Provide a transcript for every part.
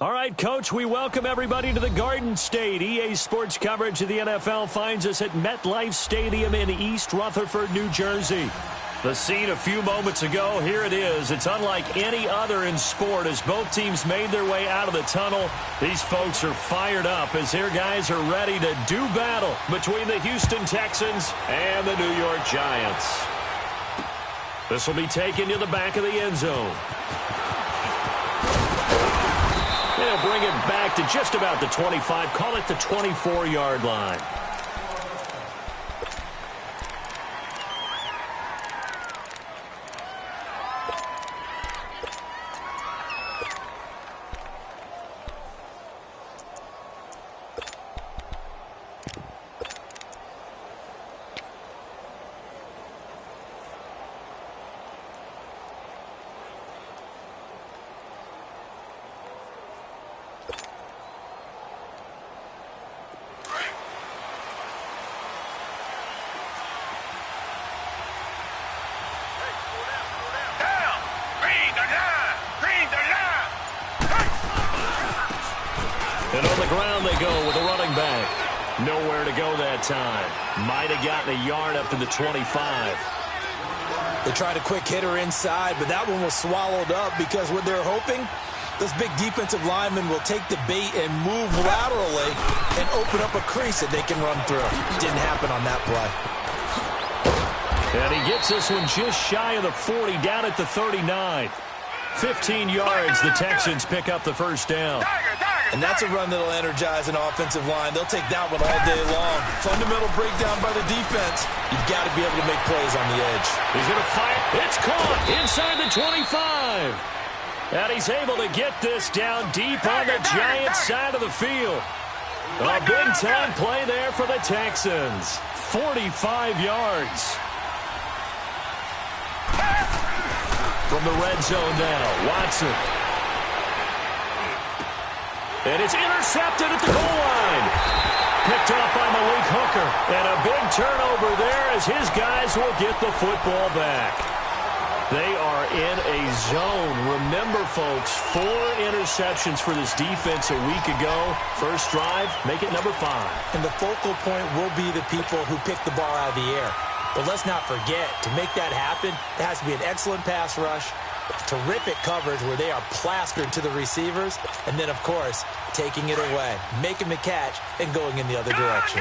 All right, Coach, we welcome everybody to the Garden State. EA Sports coverage of the NFL finds us at MetLife Stadium in East Rutherford, New Jersey. The scene a few moments ago, here it is. It's unlike any other in sport as both teams made their way out of the tunnel. These folks are fired up as their guys are ready to do battle between the Houston Texans and the New York Giants. This will be taken to the back of the end zone. They'll bring it back to just about the 25, call it the 24-yard line. And on the ground they go with a running back. Nowhere to go that time. Might have gotten a yard up to the 25. They tried a quick hitter inside, but that one was swallowed up because what they're hoping, this big defensive lineman will take the bait and move laterally and open up a crease that they can run through. Didn't happen on that play. And he gets this one just shy of the 40, down at the 39. 15 yards, the Texans pick up the first down. And that's a run that'll energize an offensive line. They'll take that one all day long. Fundamental breakdown by the defense. You've got to be able to make plays on the edge. He's going to fire. It's caught inside the 25. And he's able to get this down deep on the Giants' side of the field. A big-time play there for the Texans. 45 yards. From the red zone now, Watson. And it's intercepted at the goal line. Picked up by Malik Hooker. And a big turnover there as his guys will get the football back. They are in a zone. Remember, folks, 4 interceptions for this defense a week ago. First drive, make it number 5. And the focal point will be the people who pick the ball out of the air. But let's not forget, to make that happen, it has to be an excellent pass rush, terrific coverage where they are plastered to the receivers, and then, of course, taking it away, making the catch, and going in the other direction.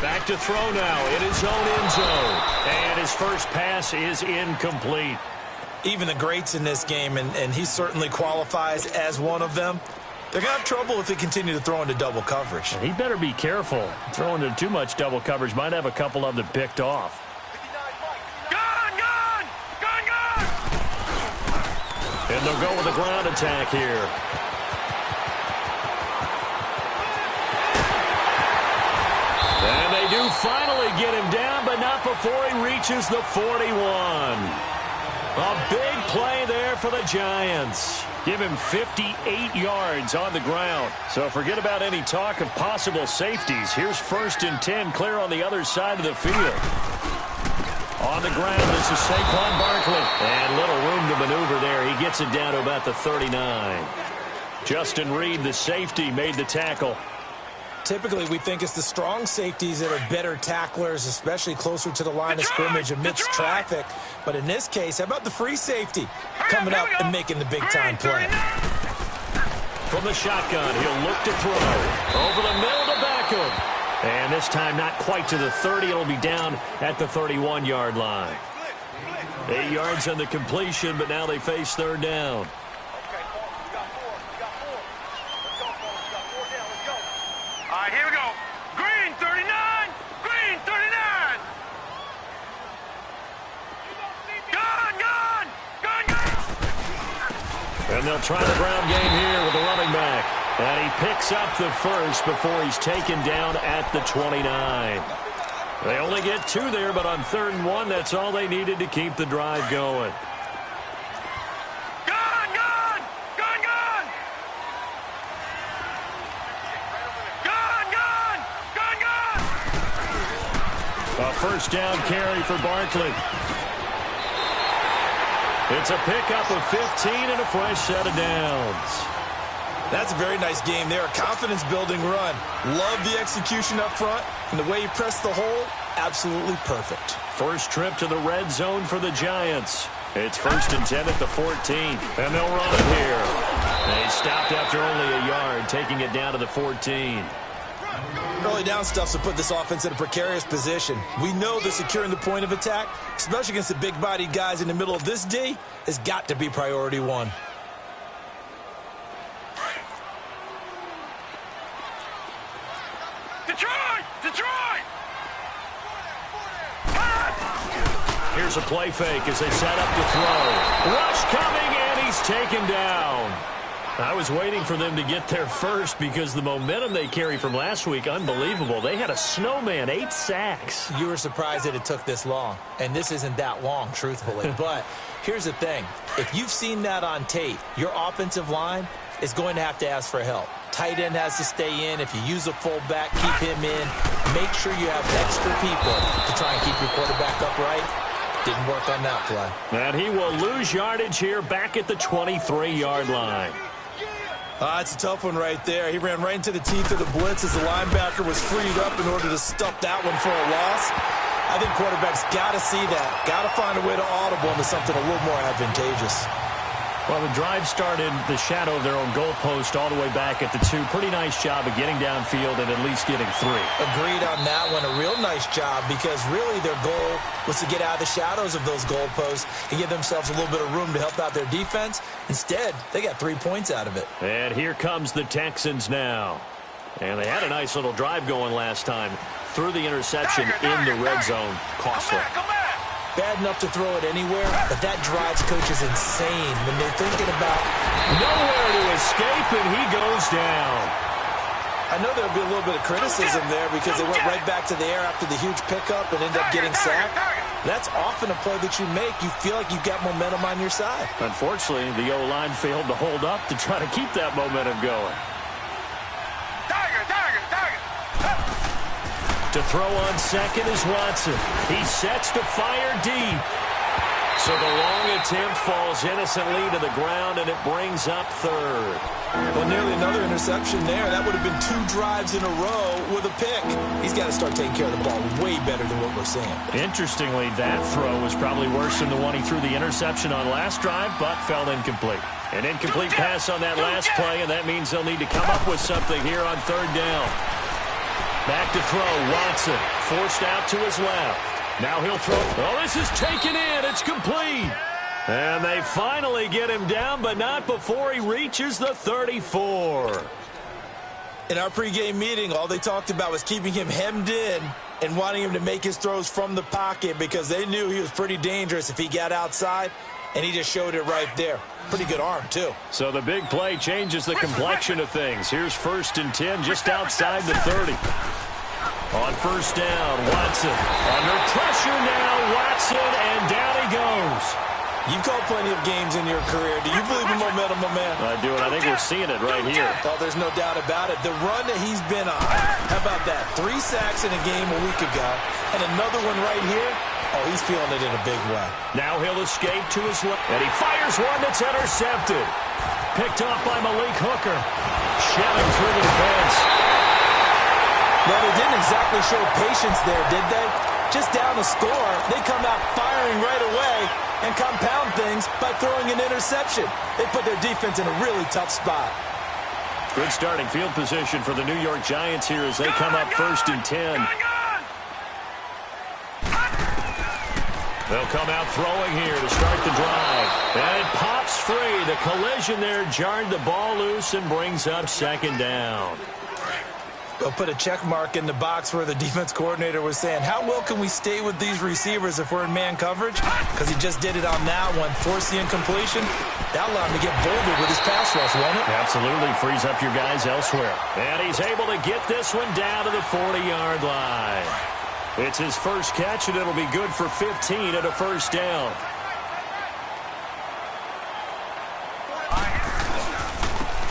Back to throw now in his own end zone. And his first pass is incomplete. Even the greats in this game, and he certainly qualifies as one of them, they're going to have trouble if they continue to throw into double coverage. He better be careful. Throwing into too much double coverage might have a couple of them picked off. And they'll go with a ground attack here. And they do finally get him down, but not before he reaches the 41. A big play there for the Giants. Give him 58 yards on the ground. So forget about any talk of possible safeties. Here's 1st and 10, clear on the other side of the field. On the ground, this is Saquon Barkley. And little room to maneuver there. He gets it down to about the 39. Justin Reed, the safety, made the tackle. Typically, we think it's the strong safeties that are better tacklers, especially closer to the line of scrimmage amidst traffic. But in this case, how about the free safety coming up and making the big-time play? From the shotgun, he'll look to throw. Over the middle to Beckham. And this time not quite to the 30. It'll be down at the 31-yard line. 8 yards on the completion, but now they face 3rd down. And they'll try the ground game here with the running back. And he picks up the first before he's taken down at the 29. They only get 2 there, but on 3rd and 1, that's all they needed to keep the drive going. A 1st down carry for Barkley. It's a pickup of 15 and a fresh set of downs. That's a very nice game there. A confidence-building run. Love the execution up front. And the way he pressed the hole, absolutely perfect. First trip to the red zone for the Giants. It's 1st and 10 at the 14. And they'll run it here. They stopped after only a yard, taking it down to the 14. Early down stuff to put this offense in a precarious position. We know that securing the point of attack, especially against the big-bodied guys in the middle of this D, has got to be priority 1. Detroit! Here's a play fake as they set up to throw. Rush coming, and he's taken down. I was waiting for them to get there first because the momentum they carry from last week, unbelievable. They had a snowman, 8 sacks. You were surprised that it took this long, and this isn't that long, truthfully. But here's the thing. If you've seen that on tape, your offensive line is going to have to ask for help. Tight end has to stay in. If you use a fullback, keep him in. Make sure you have extra people to try and keep your quarterback upright. Didn't work on that play. And he will lose yardage here back at the 23-yard line. It's a tough one right there. He ran right into the teeth of the blitz as the linebacker was freed up in order to stuff that one for a loss. I think quarterbacks got to see that. Got to find a way to audible into something a little more advantageous. Well, the drive started the shadow of their own goalpost all the way back at the 2. Pretty nice job of getting downfield and at least getting 3. Agreed on that one. A real nice job because really their goal was to get out of the shadows of those goalposts and give themselves a little bit of room to help out their defense. Instead, they got 3 points out of it. And here comes the Texans now. And they had a nice little drive going last time. Threw the interception in the red zone. Costly. Bad enough to throw it anywhere, but that drives coaches insane when they're thinking about nowhere to escape, and he goes down. I know there'll be a little bit of criticism there because they went right back to the air after the huge pickup and ended up getting sacked. That's often a play that you make. You feel like you've got momentum on your side. Unfortunately, the O-line failed to hold up to try to keep that momentum going. To throw on second is Watson. He sets to fire deep. So the long attempt falls innocently to the ground, and it brings up 3rd. Well, nearly another interception there. That would have been 2 drives in a row with a pick. He's got to start taking care of the ball way better than what we're seeing. Interestingly, that throw was probably worse than the one he threw the interception on last drive, but fell incomplete. An incomplete pass on that last play, and that means they'll need to come up with something here on 3rd down. Back to throw, Watson, forced out to his left. Now he'll throw. Oh, this is taken in. It's complete. And they finally get him down, but not before he reaches the 34. In our pregame meeting, all they talked about was keeping him hemmed in and wanting him to make his throws from the pocket because they knew he was pretty dangerous if he got outside, and he just showed it right there. Pretty good arm, too. So the big play changes the complexion of things. Here's 1st and 10 just outside the 30. On 1st down, Watson. Under pressure now, Watson, and down he goes. You've called plenty of games in your career. Do you believe in momentum, my man? I do, and I think we're seeing it right here. Oh, there's no doubt about it. The run that he's been on. How about that? 3 sacks in a game a week ago, and another one right here. Oh, he's feeling it in a big way. Now he'll escape to his left, and he fires one that's intercepted. Picked off by Malik Hooker. Shoving through the defense. Well, they didn't exactly show patience there, did they? Just down a score, they come out firing right away and compound things by throwing an interception. They put their defense in a really tough spot. Good starting field position for the New York Giants here as they come up 1st and 10. They'll come out throwing here to start the drive. And it pops free. The collision there jarred the ball loose and brings up 2nd down. They'll put a check mark in the box where the defense coordinator was saying, how well can we stay with these receivers if we're in man coverage? Because he just did it on that one, forced the incompletion. That allowed him to get bolder with his pass rush, won't it? Absolutely frees up your guys elsewhere. And he's able to get this one down to the 40-yard line. It's his first catch, and it'll be good for 15 at a 1st down.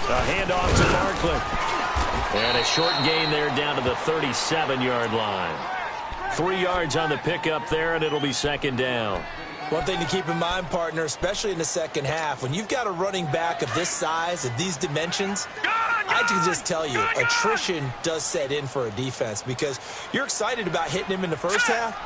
A handoff to Barkley. And a short gain there down to the 37-yard line. 3 yards on the pickup there, and it'll be 2nd down. One thing to keep in mind, partner, especially in the second half, when you've got a running back of this size, of these dimensions, I can just tell you, attrition does set in for a defense because you're excited about hitting him in the first half,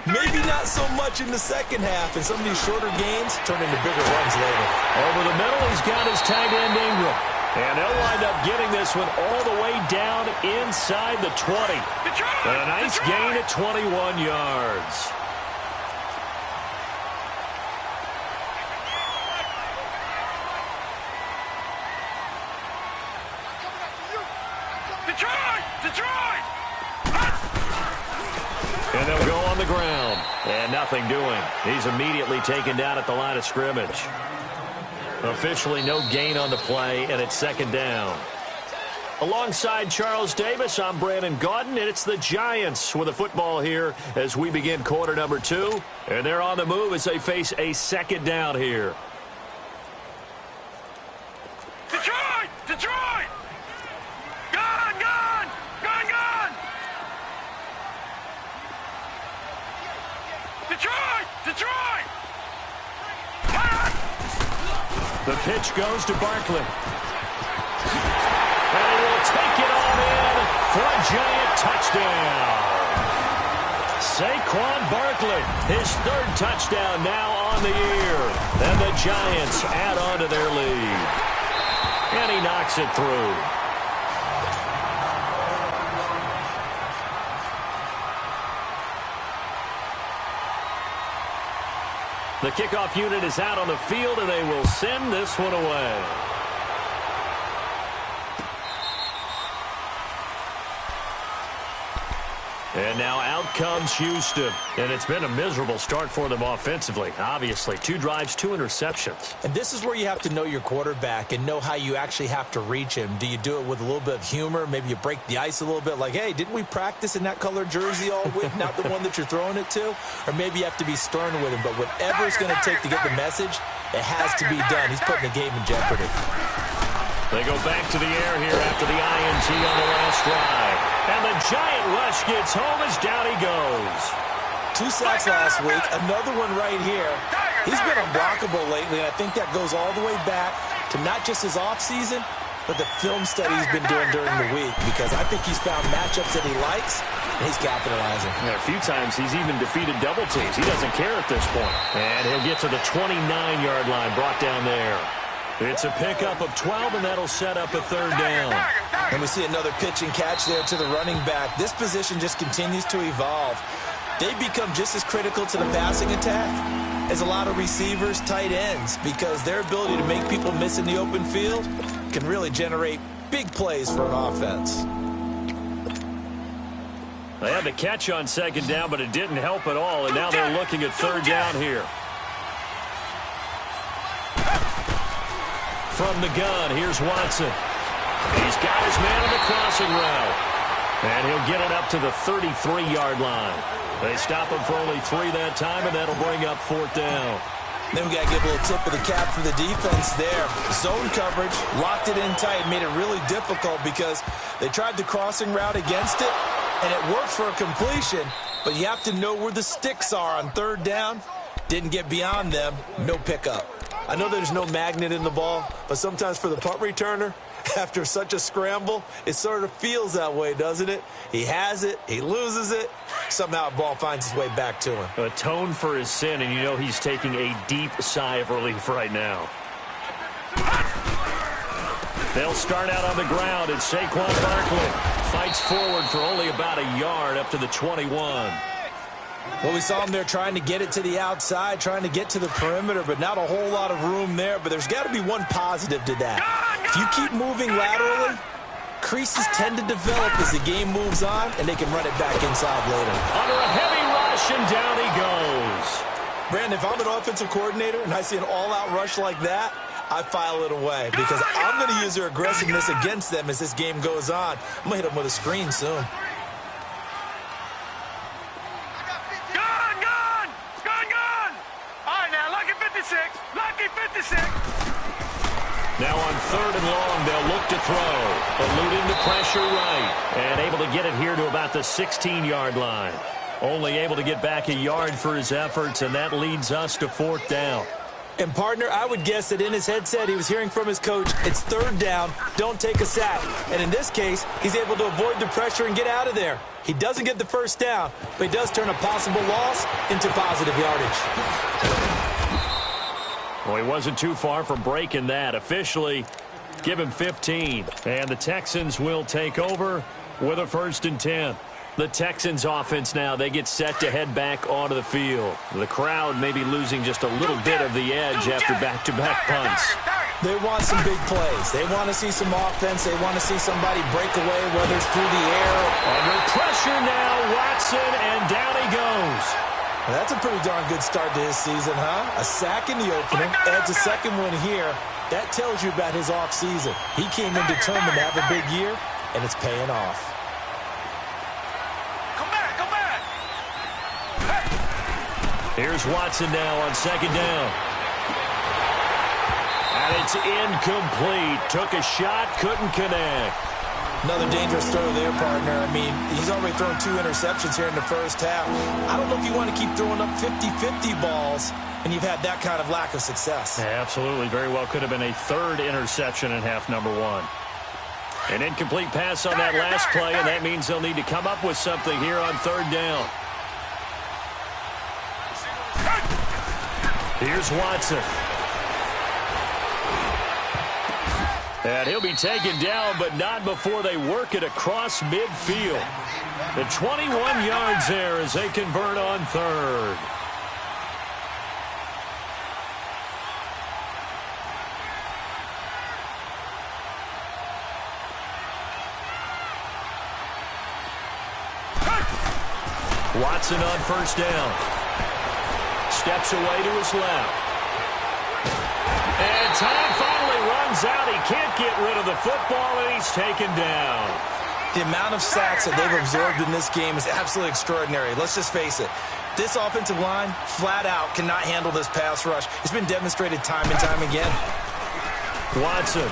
maybe not so much in the second half, and some of these shorter gains turn into bigger runs later. Over the middle, he's got his tight end Ingram. And they'll wind up getting this one all the way down inside the 20. And a nice gain at 21 yards. Detroit! And they'll go on the ground. And nothing doing. He's immediately taken down at the line of scrimmage. Officially no gain on the play, and it's 2nd down. Alongside Charles Davis, I'm Brandon Gaudin, and it's the Giants with the football here as we begin quarter number 2. And they're on the move as they face a 2nd down here. Detroit! Gone! Detroit! The pitch goes to Barkley. And he will take it on in for a Giant touchdown. Saquon Barkley, his 3rd touchdown now on the year. And the Giants add on to their lead. And he knocks it through. The kickoff unit is out on the field, and they will send this one away. And now out comes Houston. And it's been a miserable start for them offensively, obviously. 2 drives, 2 interceptions. And this is where you have to know your quarterback and know how you actually have to reach him. Do you do it with a little bit of humor? Maybe you break the ice a little bit like, hey, didn't we practice in that color jersey all week, not the one that you're throwing it to? Or maybe you have to be stern with him. But whatever it's going to take to get the message, it has to be done. He's putting the game in jeopardy. They go back to the air here after the INT on the last drive. And the Giant rush gets home as down he goes. 2 sacks last week, another one right here. He's been unblockable lately, and I think that goes all the way back to not just his offseason, but the film study he's been doing during the week, because I think he's found matchups that he likes, and he's capitalizing. Yeah, a few times he's even defeated double teams. He doesn't care at this point. And he'll get to the 29-yard line, brought down there. It's a pickup of 12, and that'll set up a 3rd down. And we see another pitch and catch there to the running back. This position just continues to evolve. They become just as critical to the passing attack as a lot of receivers, tight ends, because their ability to make people miss in the open field can really generate big plays for an offense. They had the catch on 2nd down, but it didn't help at all, and now they're looking at 3rd down here. From the gun, here's Watson. He's got his man on the crossing route. And he'll get it up to the 33-yard line. They stop him for only 3 that time, and that'll bring up 4th down. Then we got to give a little tip of the cap for the defense there. Zone coverage, locked it in tight, made it really difficult because they tried the crossing route against it, and it worked for a completion, but you have to know where the sticks are on third down. Didn't get beyond them, no pickup. I know there's no magnet in the ball, but sometimes for the punt returner, after such a scramble, it sort of feels that way, doesn't it? He has it, he loses it, somehow the ball finds its way back to him. Atone for his sin, and you know he's taking a deep sigh of relief right now. They'll start out on the ground, and Saquon Barkley fights forward for only about a yard up to the 21. Well, we saw him there trying to get it to the outside, trying to get to the perimeter, but not a whole lot of room there. But there's got to be one positive to that. If you keep moving laterally, creases tend to develop as the game moves on, and they can run it back inside later. Under a heavy rush, and down he goes. Brandon, if I'm an offensive coordinator and I see an all-out rush like that, I file it away because I'm going to use their aggressiveness against them as this game goes on. I'm going to hit them with a screen soon. Lucky 56. Now on third and long, they'll look to throw. Eluding the pressure right. And able to get it here to about the 16-yard line. Only able to get back a yard for his efforts, and that leads us to fourth down. And, partner, I would guess that in his headset he was hearing from his coach, it's third down, don't take a sack. And in this case, he's able to avoid the pressure and get out of there. He doesn't get the first down, but he does turn a possible loss into positive yardage. Well, he wasn't too far from breaking that. Officially, give him 15. And the Texans will take over with a 1st and 10. The Texans offense now, they get set to head back onto the field. The crowd may be losing just a little bit of the edge after back-to-back punts. They want some big plays. They want to see some offense. They want to see somebody break away, whether it's through the air. Under pressure now, Watson, and down he goes. Well, that's a pretty darn good start to his season, huh? A sack in the opener, adds a second one here. That tells you about his offseason. He came in determined to have a big year, and it's paying off. Come back. Hey. Here's Watson now on second down. And it's incomplete. Took a shot, couldn't connect. Another dangerous throw there, partner. I mean, he's already thrown 2 interceptions here in the first half. I don't know if you want to keep throwing up 50-50 balls when you've had that kind of lack of success. Yeah, absolutely. Very well could have been a 3rd interception in half number 1. An incomplete pass on that last play, and that means they'll need to come up with something here on 3rd down. Here's Watson. And he'll be taken down, but not before they work it across midfield. The 21 yards there as they convert on 3rd. Watson on 1st down. Steps away to his left. And time finally runs out. He can't get rid of the football, and he's taken down. The amount of sacks that they've absorbed in this game is absolutely extraordinary. Let's just face it. This offensive line, flat out, cannot handle this pass rush. It's been demonstrated time and time again. Watson.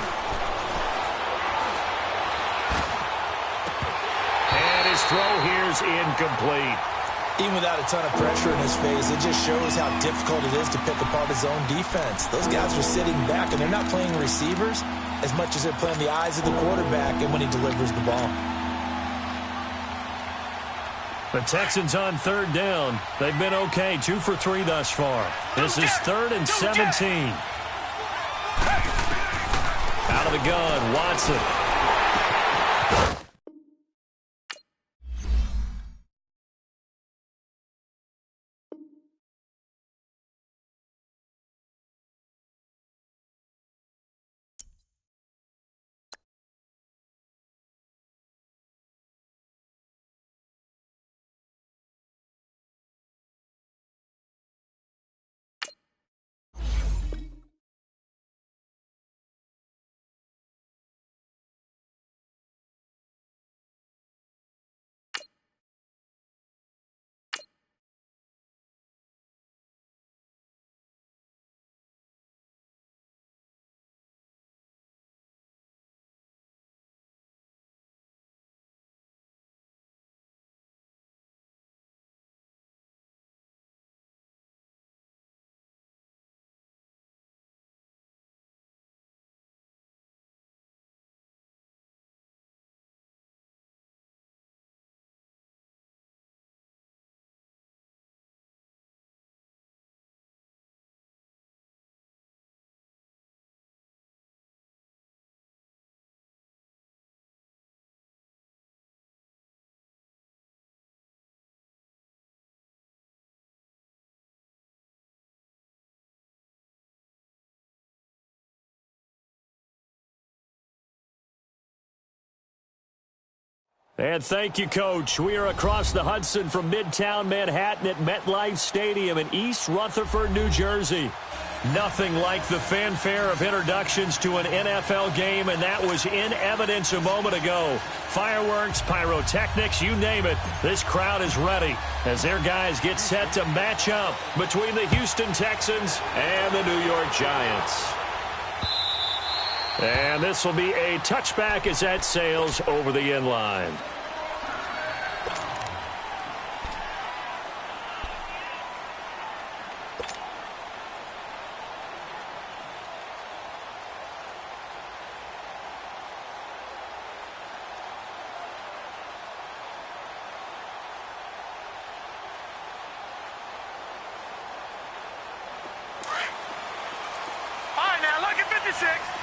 And his throw here is incomplete. Even without a ton of pressure in his face, it just shows how difficult it is to pick apart his own defense. Those guys are sitting back, and they're not playing receivers as much as they're playing the eyes of the quarterback and when he delivers the ball. The Texans on 3rd down. They've been okay, 2 for 3 thus far. This is 3rd and 17. Out of the gun, Watson. And thank you, Coach. We are across the Hudson from Midtown Manhattan at MetLife Stadium in East Rutherford, New Jersey. Nothing like the fanfare of introductions to an NFL game, and that was in evidence a moment ago. Fireworks, pyrotechnics, you name it. This crowd is ready as their guys get set to match up between the Houston Texans and the New York Giants. And this will be a touchback as that sails over the end line.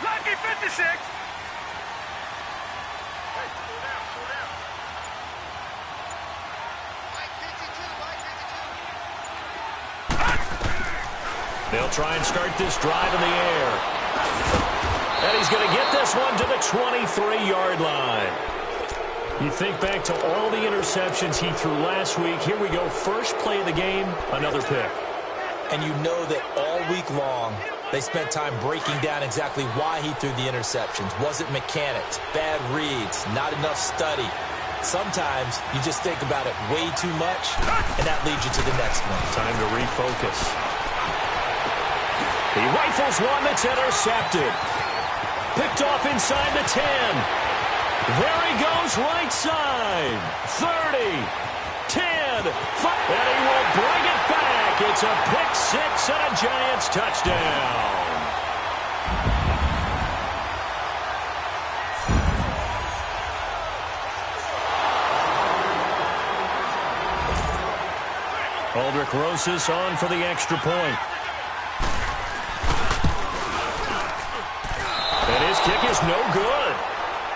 Lucky 56. They'll try and start this drive in the air. And he's going to get this one to the 23-yard line. You think back to all the interceptions he threw last week. Here we go. First play of the game, another pick. And you know that all week long, they spent time breaking down exactly why he threw the interceptions. Was it mechanics, bad reads, not enough study? Sometimes you just think about it way too much, and that leads you to the next one. Time to refocus. He rifles one that's intercepted. Picked off inside the 10. There he goes, right side. 30, 10, 5, and he will bring it back. It's a pick six and a Giants touchdown. Aldrich Rosas on for the extra point. And his kick is no good.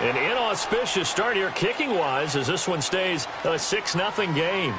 An inauspicious start here kicking-wise as this one stays a 6-0 game.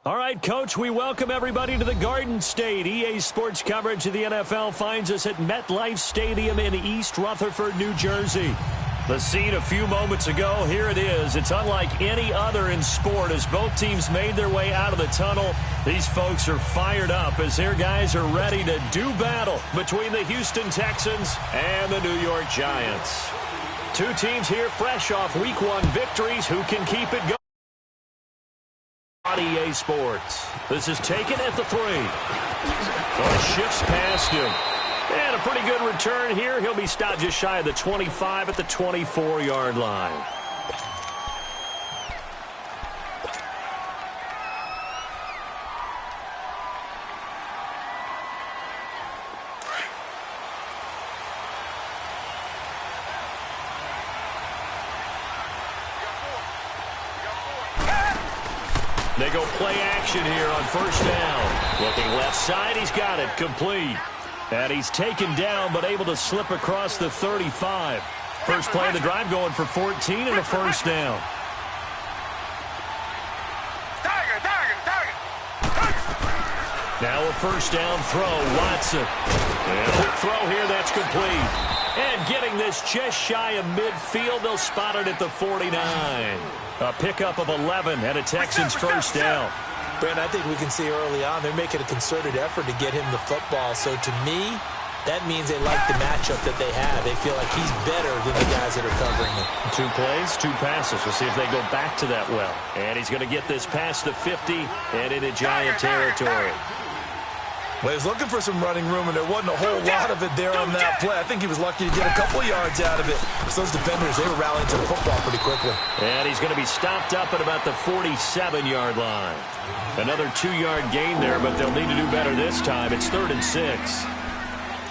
All right, Coach, we welcome everybody to the Garden State. EA Sports coverage of the NFL finds us at MetLife Stadium in East Rutherford, New Jersey. The scene a few moments ago, here it is. It's unlike any other in sport as both teams made their way out of the tunnel. These folks are fired up as their guys are ready to do battle between the Houston Texans and the New York Giants. Two teams here fresh off Week 1 victories. Who can keep it going? EA Sports. This is taken at the 3. Shifts past him. And a pretty good return here. He'll be stopped just shy of the 25 at the 24-yard line. They go play action here on first down. Looking left side, he's got it, complete. And he's taken down, but able to slip across the 35. First play of the drive going for 14 and a first down. Now a first down throw, Watson. And quick throw here, that's complete. And getting this just shy of midfield, they'll spot it at the 49. A pickup of 11 and a Texans first down. Brandon, I think we can see early on they're making a concerted effort to get him the football. So to me, that means they like the matchup that they have. They feel like he's better than the guys that are covering him. 2 plays, 2 passes. We'll see if they go back to that well. And he's going to get this past the 50 and into Giant territory. Well, he was looking for some running room, and there wasn't a whole lot of it there on that play. I think he was lucky to get a couple yards out of it. Because those defenders, they were rallying to the football pretty quickly. And he's going to be stopped up at about the 47-yard line. Another 2-yard gain there, but they'll need to do better this time. It's 3rd and 6.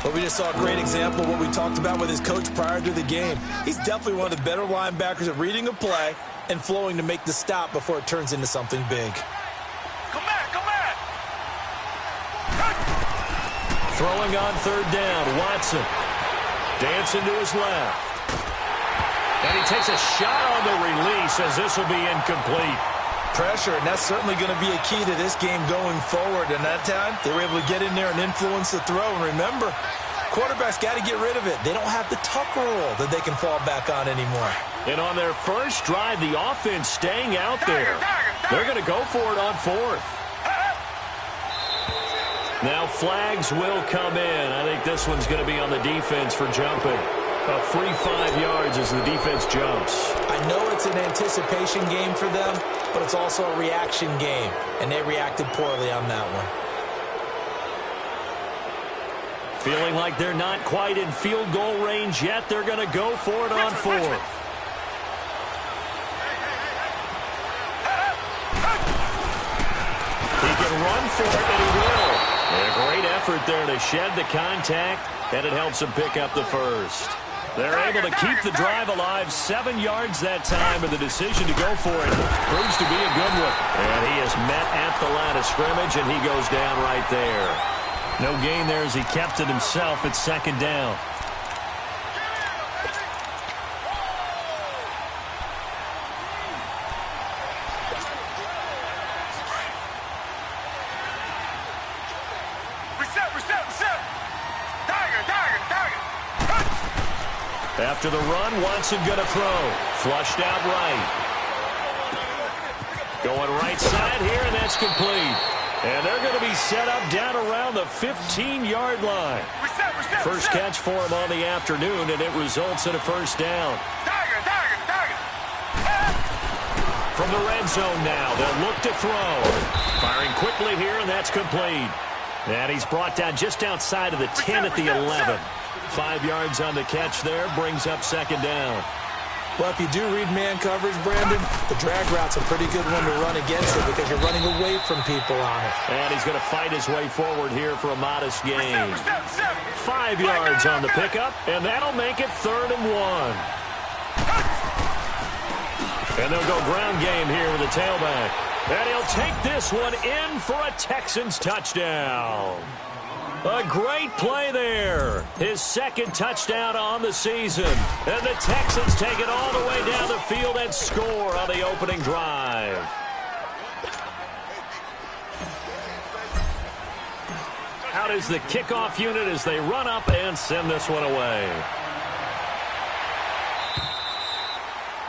Well, we just saw a great example of what we talked about with his coach prior to the game. He's definitely one of the better linebackers at reading a play and flowing to make the stop before it turns into something big. Throwing on 3rd down, Watson. Dancing to his left. And he takes a shot on the release as this will be incomplete. Pressure, and that's certainly going to be a key to this game going forward. And that time, they were able to get in there and influence the throw. And remember, quarterbacks got to get rid of it. They don't have the Tucker rule that they can fall back on anymore. And on their first drive, the offense staying out there. They're going to go for it on 4th. Now flags will come in. I think this one's going to be on the defense for jumping. A free 5 yards as the defense jumps. I know it's an anticipation game for them, but it's also a reaction game, and they reacted poorly on that one. Feeling like they're not quite in field goal range yet. They're going to go for it on 4th. He can run for it, and he will. And a great effort there to shed the contact, and it helps him pick up the first. They're able to keep the drive alive, 7 yards that time, and the decision to go for it proves to be a good one. And he is met at the line of scrimmage, and he goes down right there. No gain there as he kept it himself at 2nd down. After the run, Watson going to throw. Flushed out right. Going right side here, and that's complete. And they're going to be set up down around the 15-yard line. First catch for him on the afternoon, and it results in a first down. From the red zone now, they'll look to throw. Firing quickly here, and that's complete. And he's brought down just outside of the 10 at the 11. 5 yards on the catch there, brings up 2nd down. Well, if you do read man coverage, Brandon, the drag route's a pretty good one to run against it because you're running away from people on it. And he's going to fight his way forward here for a modest gain. 5 yards on the pickup, and that'll make it 3rd and 1. And they'll go ground game here with the tailback. And he'll take this one in for a Texans touchdown. A great play there. His 2nd touchdown on the season. And the Texans take it all the way down the field and score on the opening drive. out as the kickoff unit as they run up and send this one away.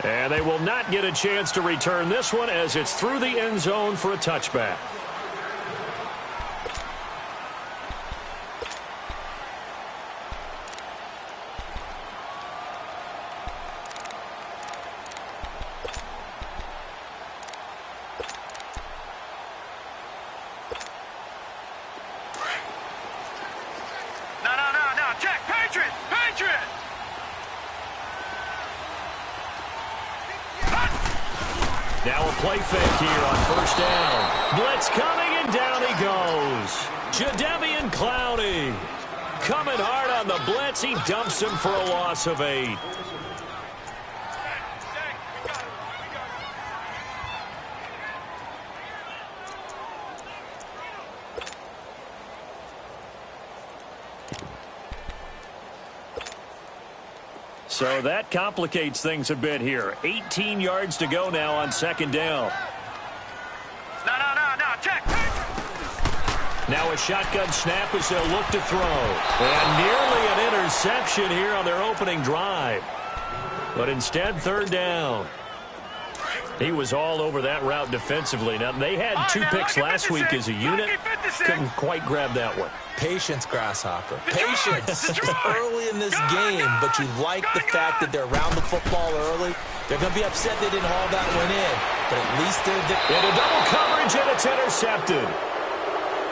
And they will not get a chance to return this one as it's through the end zone for a touchback. No, check, Patriot! Now a play fake here on first down. Blitz coming, and down he goes. Jadeveon Clowney coming hard on the blitz. He dumps him for a loss of 8. So that complicates things a bit here. 18 yards to go now on second down. No, check. Now a shotgun snap as they'll look to throw. And nearly an interception here on their opening drive. But instead, third down. He was all over that route defensively. Now, they had 2 picks last week as a unit. Couldn't quite grab that one. Patience, Grasshopper. Patience. Just early in this game, but you like the fact that they're around the football early. They're going to be upset they didn't haul that one in, but at least they're there. Into double coverage, and it's intercepted.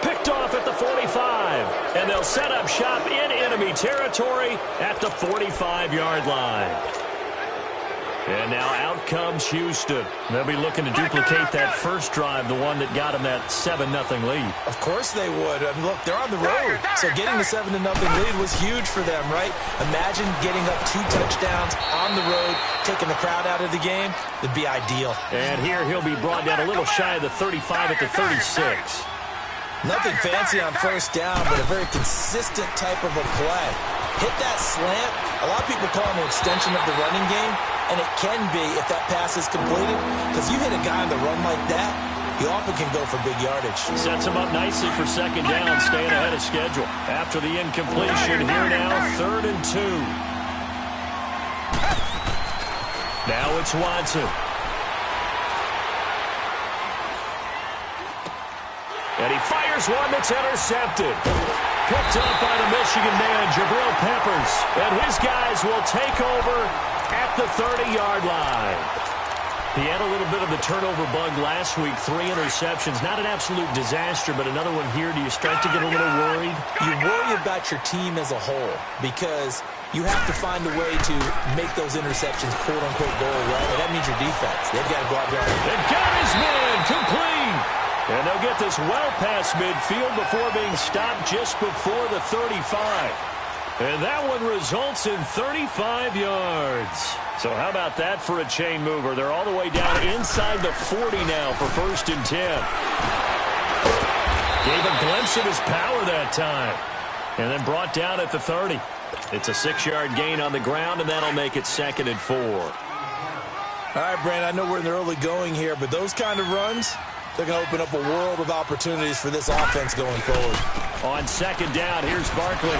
Picked off at the 45, and they'll set up shop in enemy territory at the 45-yard line. And now out comes Houston. They'll be looking to duplicate that first drive, the one that got them that 7-0 lead. Of course they would. I mean, look, they're on the road. So getting the 7-0 lead was huge for them, right? Imagine getting up 2 touchdowns on the road, taking the crowd out of the game. It'd be ideal. And here he'll be brought down a little shy of the 35 at the 36. Nothing fancy on first down, but a very consistent type of a play. Hit that slant. A lot of people call it an extension of the running game, and it can be if that pass is completed, because you hit a guy on the run like that, he often can go for big yardage. Sets him up nicely for second down, staying ahead of schedule. After the incompletion, here now, 3rd and 2. Now it's Watson. And he fires one that's intercepted. Picked up by the Michigan man, Jabril Peppers. And his guys will take over at the 30-yard line. He had a little bit of the turnover bug last week. 3 interceptions. Not an absolute disaster, but another one here. Do you start to get a little worried? You worry about your team as a whole because you have to find a way to make those interceptions, quote-unquote, go away. And that means your defense. They've got to go out there. And got his man complete. And they'll get this well past midfield before being stopped just before the 35. And that one results in 35 yards. So how about that for a chain mover? They're all the way down inside the 40 now for 1st and 10. Gave a glimpse of his power that time. And then brought down at the 30. It's a 6-yard gain on the ground, and that'll make it 2nd and 4. All right, Brandon, I know we're in the early going here, but those kind of runs, they're going to open up a world of opportunities for this offense going forward. On second down, here's Barkley.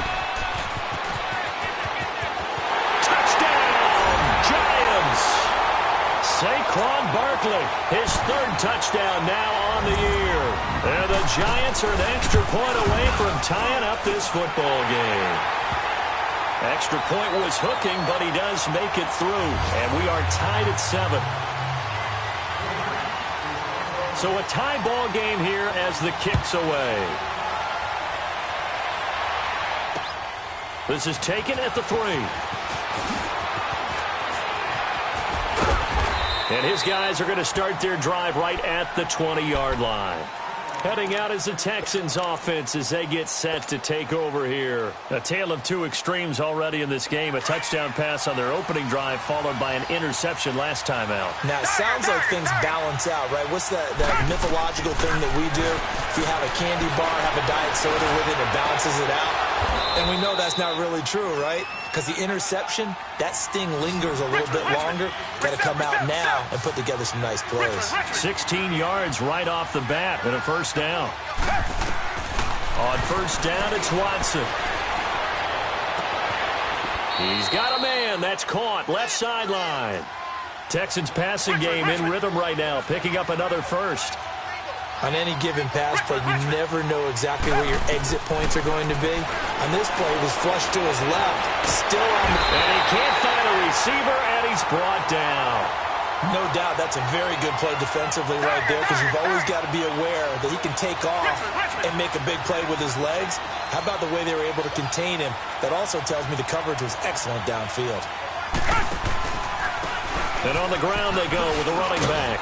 Touchdown, Giants! Saquon Barkley, his 3rd touchdown now on the year. And the Giants are an extra point away from tying up this football game. Extra point was hooking, but he does make it through. And we are tied at 7. So a tie ball game here as the kick's away. This is taken at the 3. And his guys are going to start their drive right at the 20-yard line. Heading out as the Texans offense as they get set to take over here. A tale of 2 extremes already in this game. A touchdown pass on their opening drive followed by an interception last time out. Now, it sounds like things balance out, right? What's that mythological thing that we do? If you have a candy bar, have a diet soda with it, it balances it out. And we know that's not really true, right? Because the interception, that sting lingers a little bit longer. Got to come out now and put together some nice plays. 16 yards right off the bat and a 1st down. On first down, it's Watson. He's got a man. That's caught. Left sideline. Texans passing game in rhythm right now, picking up another first. On any given pass play, you never know exactly where your exit points are going to be. On this play, it was flushed to his left. Still on the... And he can't find a receiver, and he's brought down. No doubt that's a very good play defensively right there, because you've always got to be aware that he can take off and make a big play with his legs. How about the way they were able to contain him? That also tells me the coverage was excellent downfield. And on the ground they go with the running back.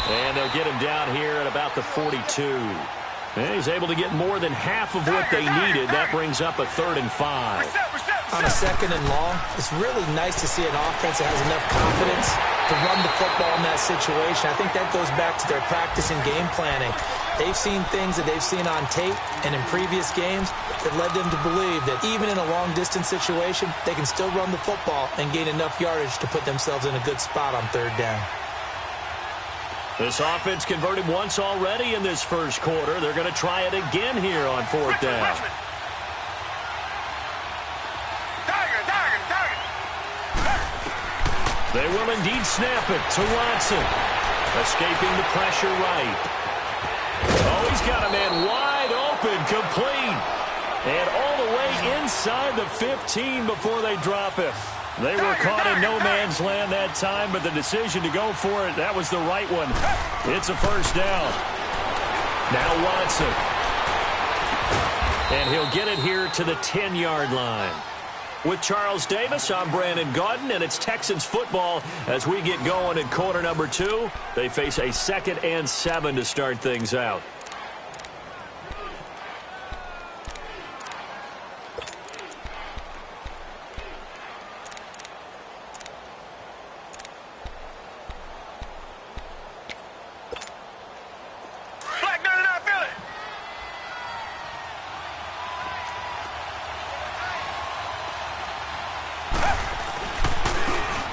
And they'll get him down here at about the 42. And he's able to get more than half of what they needed. That brings up a 3rd and 5. On a 2nd and long, it's really nice to see an offense that has enough confidence to run the football in that situation. I think that goes back to their practice and game planning. They've seen things that they've seen on tape and in previous games that led them to believe that even in a long-distance situation, they can still run the football and gain enough yardage to put themselves in a good spot on 3rd down. This offense converted once already in this first quarter. They're going to try it again here on 4th down. They will indeed snap it to Watson. Escaping the pressure right. Oh, he's got a man wide open, complete. And all the way inside the 15 before they drop him. They were caught in no man's land that time, but the decision to go for it, that was the right one. It's a first down. Now Watson. And he'll get it here to the 10-yard line. With Charles Davis, I'm Brandon Gaudin, and it's Texans football as we get going in quarter number 2. They face a 2nd and 7 to start things out.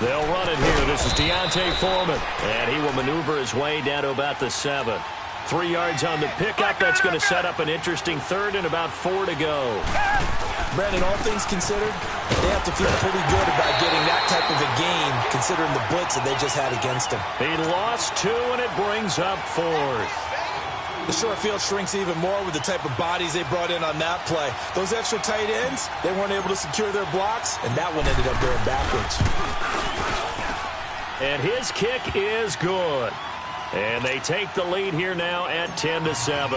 They'll run it here. This is Deontay Foreman. And he will maneuver his way down to about the 7. 3 yards on the pickup. That's going to set up an interesting 3rd and about 4 to go. Brandon, all things considered, they have to feel pretty good about getting that type of a game, considering the blitz that they just had against them. He lost 2, and it brings up 4th. The short field shrinks even more with the type of bodies they brought in on that play. Those extra tight ends, they weren't able to secure their blocks, and that one ended up going backwards. And his kick is good. And they take the lead here now at 10-7.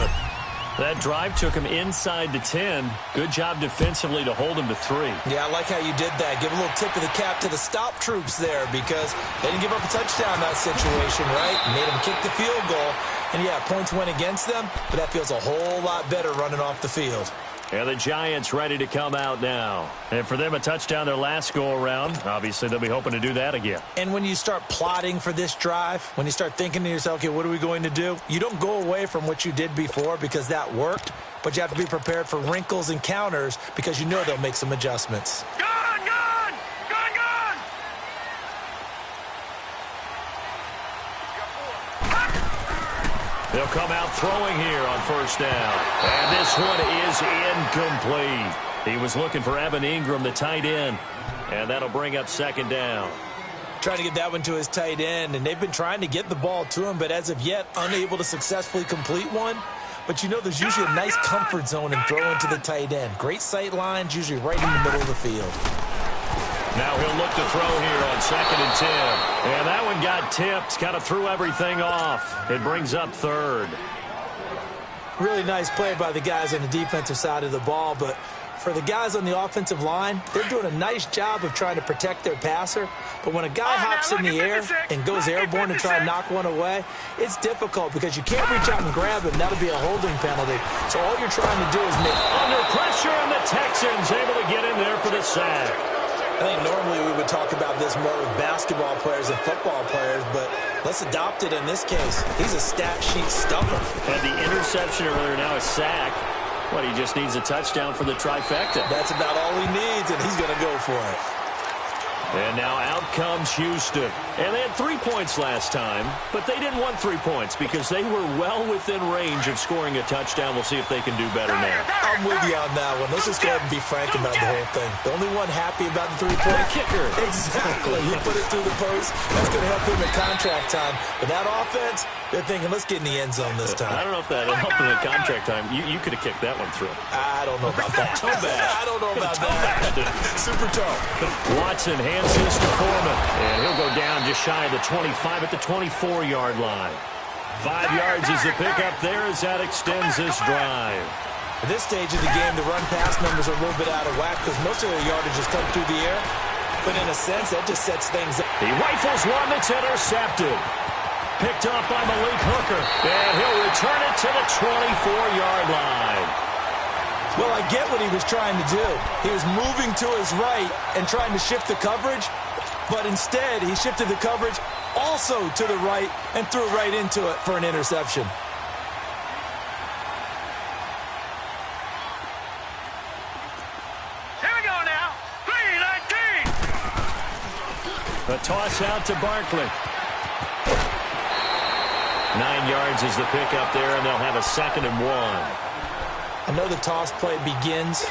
That drive took him inside the 10. Good job defensively to hold him to 3. Yeah, I like how you did that. Give a little tip of the cap to the stop troops there, because they didn't give up a touchdown in that situation, right? Made them kick the field goal. And, yeah, points went against them, but that feels a whole lot better running off the field. And the Giants ready to come out now. And for them, a touchdown their last go-around. Obviously, they'll be hoping to do that again. And when you start plotting for this drive, when you start thinking to yourself, okay, what are we going to do? You don't go away from what you did before because that worked, but you have to be prepared for wrinkles and counters because you know they'll make some adjustments. They'll come out throwing here on first down. And this one is incomplete. He was looking for Evan Ingram, the tight end. And that'll bring up 2nd down. Trying to get that one to his tight end, and they've been trying to get the ball to him, but as of yet, unable to successfully complete one. But you know there's usually a nice comfort zone in throwing to the tight end. Great sight lines, usually right in the middle of the field. Now he'll look to throw here on 2nd and 10. And that one got tipped, kind of threw everything off. It brings up 3rd. Really nice play by the guys on the defensive side of the ball, but for the guys on the offensive line, they're doing a nice job of trying to protect their passer. But when a guy hops in the air and goes airborne to try and knock one away, it's difficult because you can't reach out and grab him. That'll be a holding penalty. So all you're trying to do is make... Under pressure, and the Texans able to get in there for the sack. I think normally we would talk about this more with basketball players and football players, but let's adopt it in this case. He's a stat sheet stuffer. Had the interception earlier, now a sack. What, he just needs a touchdown for the trifecta. That's about all he needs, and he's going to go for it. And now out comes Houston. And they had 3 points last time, but they didn't want 3 points because they were well within range of scoring a touchdown. We'll see if they can do better now. I'm with you on that one. Let's just go ahead and be frank about the whole thing. The only one happy about the 3-point kicker. Exactly. You put it through the post. That's going to help him at contract time. But that offense, they're thinking, let's get in the end zone this time. I don't know if that helped him at contract time. You could have kicked that one through. I don't know about that. Toe bash. I don't know about that. Super toe. Watson hands this to Foreman. And he'll go down just shy of the 25 at the 24-yard line. 5 yards is the pickup there as that extends this drive. At this stage of the game, the run-pass numbers are a little bit out of whack because most of their yardage has come through the air. But in a sense, that just sets things up. He rifles one that's intercepted. Picked off by Malik Hooker. And he'll return it to the 24-yard line. Well, I get what he was trying to do. He was moving to his right and trying to shift the coverage. But instead, he shifted the coverage also to the right and threw right into it for an interception. Here we go now. 3-19. A toss out to Barkley. 9 yards is the pickup there, and they'll have a 2nd and 1. I know the toss play begins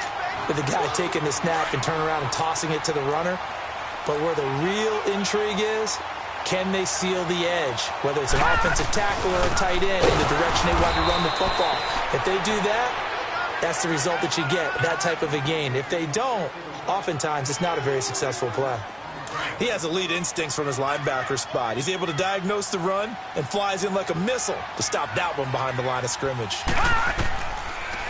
with the guy taking the snap and turning around and tossing it to the runner. But where the real intrigue is, can they seal the edge? Whether it's an offensive tackle or a tight end in the direction they want to run the football. If they do that, that's the result that you get, that type of a gain. If they don't, oftentimes it's not a very successful play. He has elite instincts from his linebacker spot. He's able to diagnose the run and flies in like a missile to stop that one behind the line of scrimmage.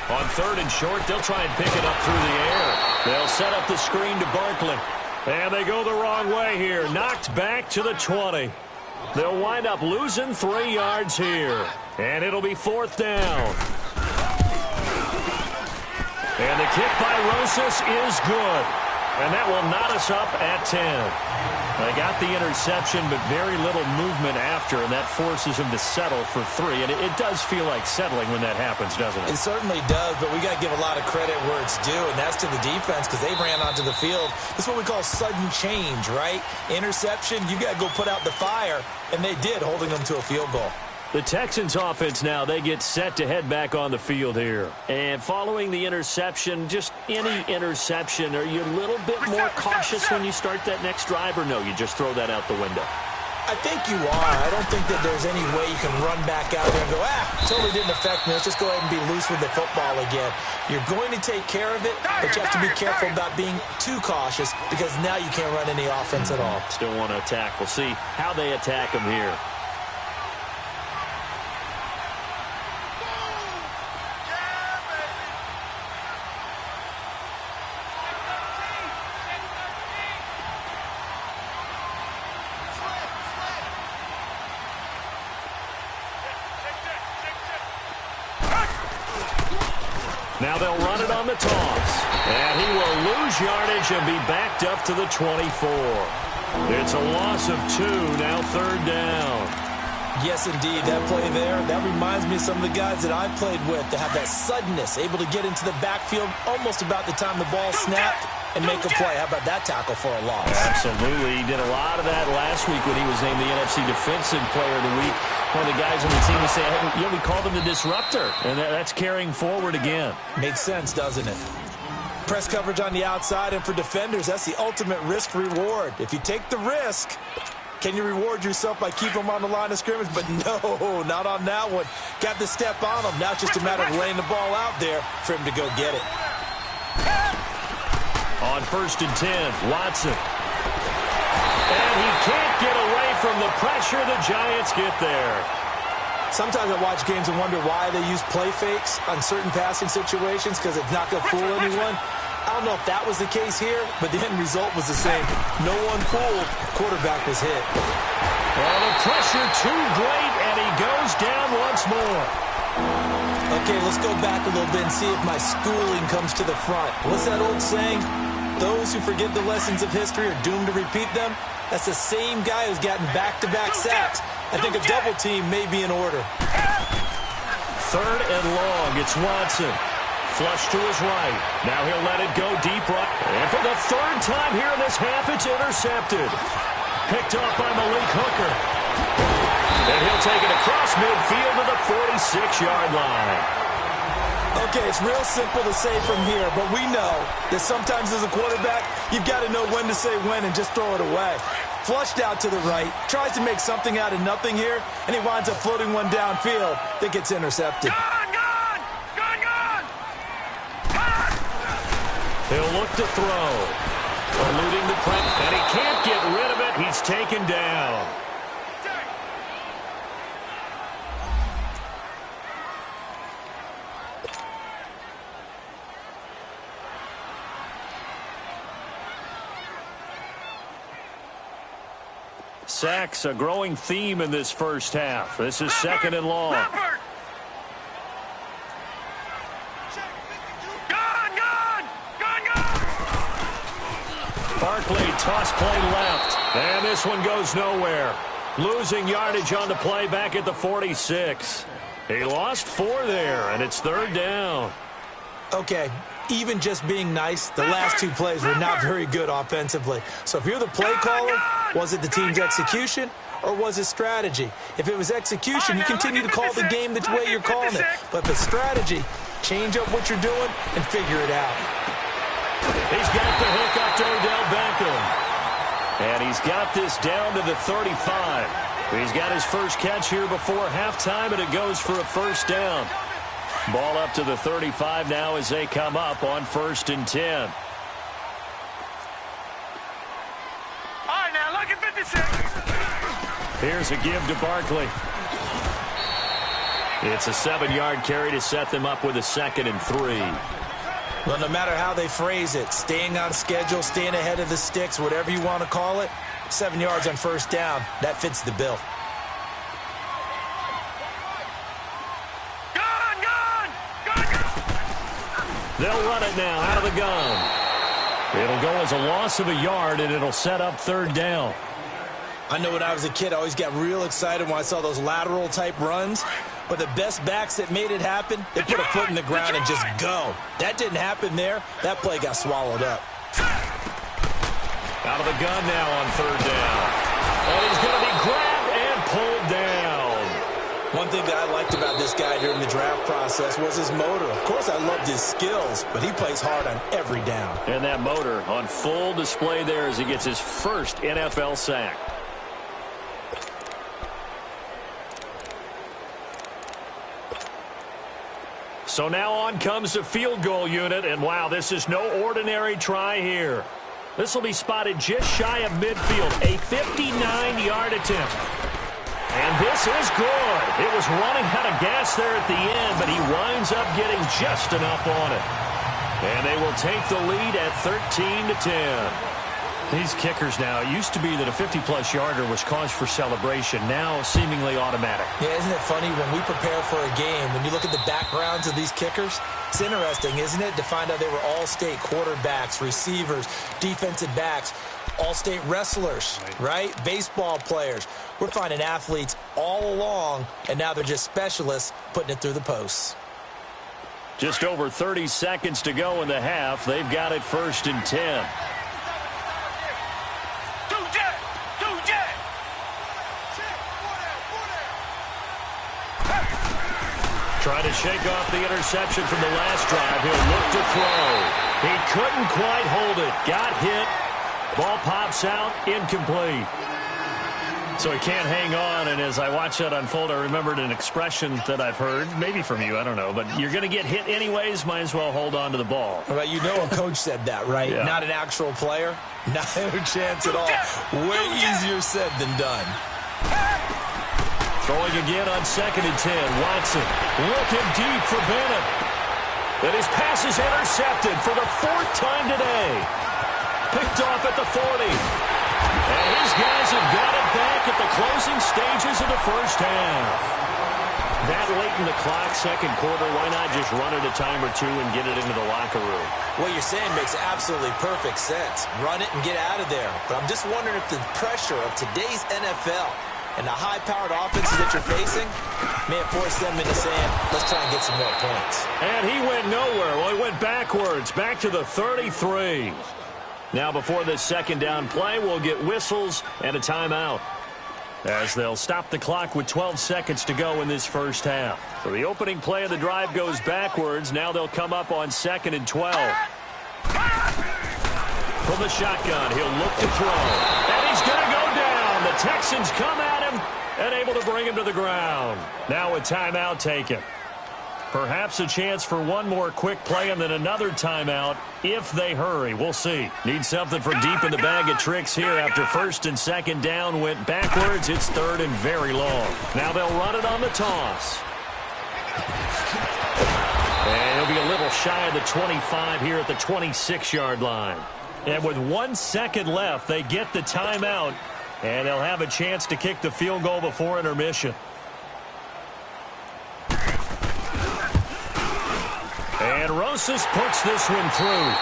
On 3rd and short, they'll try and pick it up through the air. They'll set up the screen to Barkley. And they go the wrong way here. Knocked back to the 20. They'll wind up losing 3 yards here. And it'll be 4th down. And the kick by Rosas is good. And that will knot us up at 10. They got the interception, but very little movement after, and that forces him to settle for 3. And it does feel like settling when that happens, doesn't it? It certainly does, but we got to give a lot of credit where it's due, and that's to the defense because they ran onto the field. This is what we call sudden change, right? Interception, you got to go put out the fire, and they did, holding them to a field goal. The Texans offense now, they get set to head back on the field here. And following the interception, just any interception, are you a little bit more cautious when you start that next drive, or no, you just throw that out the window? I think you are. I don't think that there's any way you can run back out there and go, totally didn't affect me. Let's just go ahead and be loose with the football again. You're going to take care of it, but you have to be careful about being too cautious because now you can't run any offense at all. Still want to attack. We'll see how they attack them here. Now they'll run it on the toss. And he will lose yardage and be backed up to the 24. It's a loss of 2, now 3rd down. Yes, indeed. That play there, that reminds me of some of the guys that I've played with that have that suddenness, able to get into the backfield almost about the time the ball snapped and make a play. How about that tackle for a loss? Absolutely. He did a lot of that last week when he was named the NFC Defensive Player of the Week. One of the guys on the team would say, hey, we called him the disruptor, and that's carrying forward again. Makes sense, doesn't it? Press coverage on the outside, and for defenders, that's the ultimate risk-reward. If you take the risk, can you reward yourself by keeping them on the line of scrimmage? But no, not on that one. Got to step on them. Now it's just a matter of laying the ball out there for him to go get it. On 1st and 10, Watson. And he can't get away from the pressure. The Giants get there. Sometimes I watch games and wonder why they use play fakes on certain passing situations because it's not going to fool anyone. I don't know if that was the case here, but the end result was the same. No one fooled. Quarterback was hit. Well, the pressure too great, and he goes down once more. Okay, let's go back a little bit and see if my schooling comes to the front. What's that old saying? Those who forget the lessons of history are doomed to repeat them. That's the same guy who's gotten back-to-back sacks. I think a double team may be in order. 3rd and long. It's Watson. flush to his right. Now he'll let it go deep right. And for the third time here in this half, it's intercepted. Picked off by Malik Hooker. And he'll take it across midfield to the 46-yard line. Okay, it's real simple to say from here, but we know that sometimes as a quarterback, you've got to know when to say when and just throw it away. Flushed out to the right, tries to make something out of nothing here, and he winds up floating one downfield that gets intercepted. Gone! He'll look to throw. Eluding the press, and he can't get rid of it. He's taken down. Sacks, a growing theme in this first half. This is second and long. Gone! Barkley, toss play left. And this one goes nowhere. Losing yardage on the play back at the 46. He lost 4 there, and it's third down. Okay, even just being nice, the last 2 plays were not very good offensively. So if you're the play caller, was it the team's execution or was it strategy? If it was execution, you continue to call the game the way you're calling it. But if it's strategy, change up what you're doing and figure it out. He's got the hook up to Odell Beckham. And he's got this down to the 35. He's got his first catch here before halftime, and it goes for a first down. Ball up to the 35 now as they come up on 1st and 10. All right, now, look at 56. Here's a give to Barkley. It's a 7-yard carry to set them up with a 2nd and 3. Well, no matter how they phrase it, staying on schedule, staying ahead of the sticks, whatever you want to call it, 7 yards on first down, that fits the bill. They'll run it now out of the gun. It'll go as a loss of a yard, and it'll set up third down. I know when I was a kid, I always got real excited when I saw those lateral-type runs. But the best backs that made it happen, they put a foot in the ground and just go. That didn't happen there. That play got swallowed up. Out of the gun now on third down. And he's going to be grabbed and pulled down. One thing that I liked about this guy during the draft process was his motor. Of course, I loved his skills, but he plays hard on every down. And that motor on full display there as he gets his first NFL sack. So now on comes the field goal unit, and wow, this is no ordinary try here. This will be spotted just shy of midfield, a 59-yard attempt. And this is good. It was running out of gas there at the end, but he winds up getting just enough on it. And they will take the lead at 13-10. These kickers now, it used to be that a 50-plus yarder was cause for celebration, now seemingly automatic. Yeah, isn't it funny when we prepare for a game, when you look at the backgrounds of these kickers, it's interesting, isn't it, to find out they were all-state quarterbacks, receivers, defensive backs, all-state wrestlers, right? Baseball players. We're finding athletes all along, and now they're just specialists putting it through the posts. Just over 30 seconds to go in the half. They've got it 1st and 10. Trying to shake off the interception from the last drive. He'll look to throw. He couldn't quite hold it. Got hit. Ball pops out. Incomplete. So he can't hang on, and as I watched that unfold, I remembered an expression that I've heard, maybe from you, I don't know, but you're going to get hit anyways, might as well hold on to the ball. Well, you know a coach said that, right? Yeah. Not an actual player. Not a chance at all. Way easier said than done. Throwing again on 2nd and 10. Watson looking deep for Bennett. And his pass is intercepted for the 4th time today. Picked off at the 40. And his guys have got it back at the closing stages of the first half. That late in the clock, second quarter, why not just run it a time or two and get it into the locker room? What you're saying makes absolutely perfect sense. Run it and get out of there. But I'm just wondering if the pressure of today's NFL and the high-powered offenses that you're facing may have forced them into saying, let's try and get some more points. And he went nowhere. Well, he went backwards, back to the 33. Now, before this second down play, we'll get whistles and a timeout, as they'll stop the clock with 12 seconds to go in this first half. So the opening play of the drive goes backwards. Now they'll come up on 2nd and 12. From the shotgun, he'll look to throw. And he's going to go down. The Texans come at him and able to bring him to the ground. Now a timeout taken. Perhaps a chance for one more quick play and then another timeout if they hurry. We'll see. Need something from deep in the bag of tricks here after 1st and 2nd down went backwards. It's 3rd and very long. Now they'll run it on the toss. And he'll be a little shy of the 25 here at the 26-yard line. And with 1 second left, they get the timeout, and they'll have a chance to kick the field goal before intermission. And Rosas puts this one through.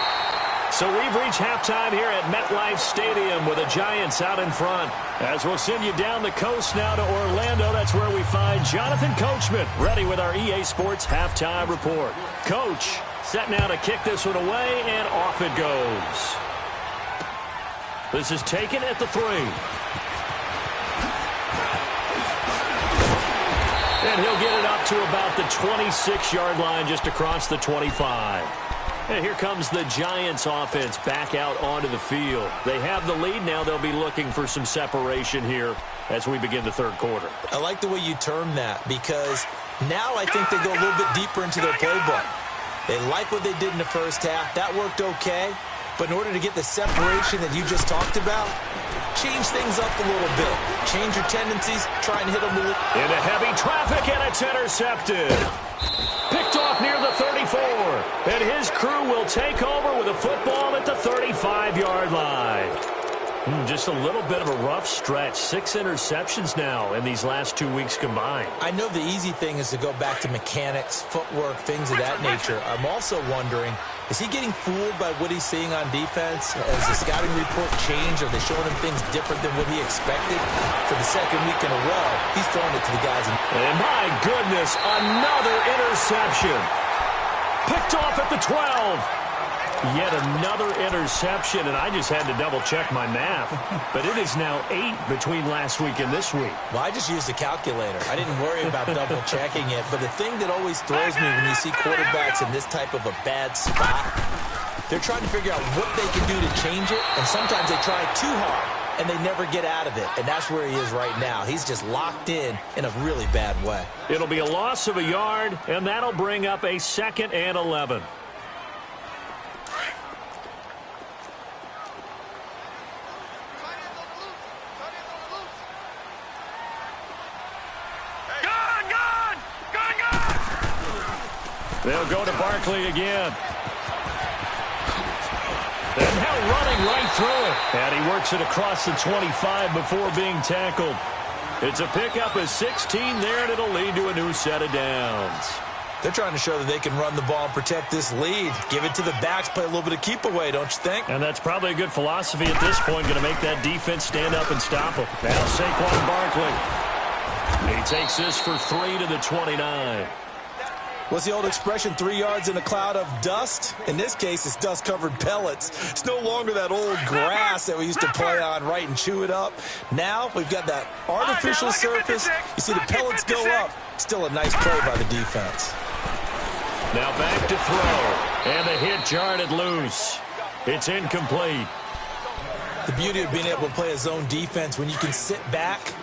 So we've reached halftime here at MetLife Stadium with the Giants out in front. As we'll send you down the coast now to Orlando, that's where we find Jonathan Coachman ready with our EA Sports halftime report. Coach set now to kick this one away, and off it goes. This is taken at the 3. And he'll get it up to about the 26-yard line, just across the 25. And here comes the Giants offense back out onto the field. They have the lead. Now they'll be looking for some separation here as we begin the third quarter. I like the way you term that, because now I think they go a little bit deeper into their playbook. They like what they did in the first half. That worked okay. But in order to get the separation that you just talked about, change things up a little bit. Change your tendencies. Try and hit them a little. Into heavy traffic, and it's intercepted. Picked off near the 34. And his crew will take over with a football at the 35-yard line. Just a little bit of a rough stretch. 6 interceptions now in these last 2 weeks combined. I know the easy thing is to go back to mechanics, footwork, things of that nature. I'm also wondering, is he getting fooled by what he's seeing on defense? Has the scouting report changed? Are they showing him things different than what he expected? For the second week in a row, he's throwing it to the guys. And my goodness, another interception. Picked off at the 12. Yet another interception, and I just had to double-check my math. But it is now 8 between last week and this week. Well, I just used a calculator. I didn't worry about double-checking it. But the thing that always throws me when you see quarterbacks in this type of a bad spot, they're trying to figure out what they can do to change it, and sometimes they try too hard, and they never get out of it. And that's where he is right now. He's just locked in a really bad way. It'll be a loss of a yard, and that'll bring up a 2nd and 11. They'll go to Barkley again. And now running right through it. And he works it across the 25 before being tackled. It's a pickup of 16 there, and it'll lead to a new set of downs. They're trying to show that they can run the ball and protect this lead. Give it to the backs, play a little bit of keep away, don't you think? And that's probably a good philosophy at this point, going to make that defense stand up and stop them. Now Saquon Barkley. He takes this for 3 to the 29. What's the old expression, 3 yards in a cloud of dust? In this case, it's dust-covered pellets. It's no longer that old grass that we used to play on, right, and chew it up. Now we've got that artificial surface. You see the pellets go up. Still a nice play by the defense. Now back to throw. And the hit jarred loose. It's incomplete. The beauty of being able to play a zone defense, when you can sit back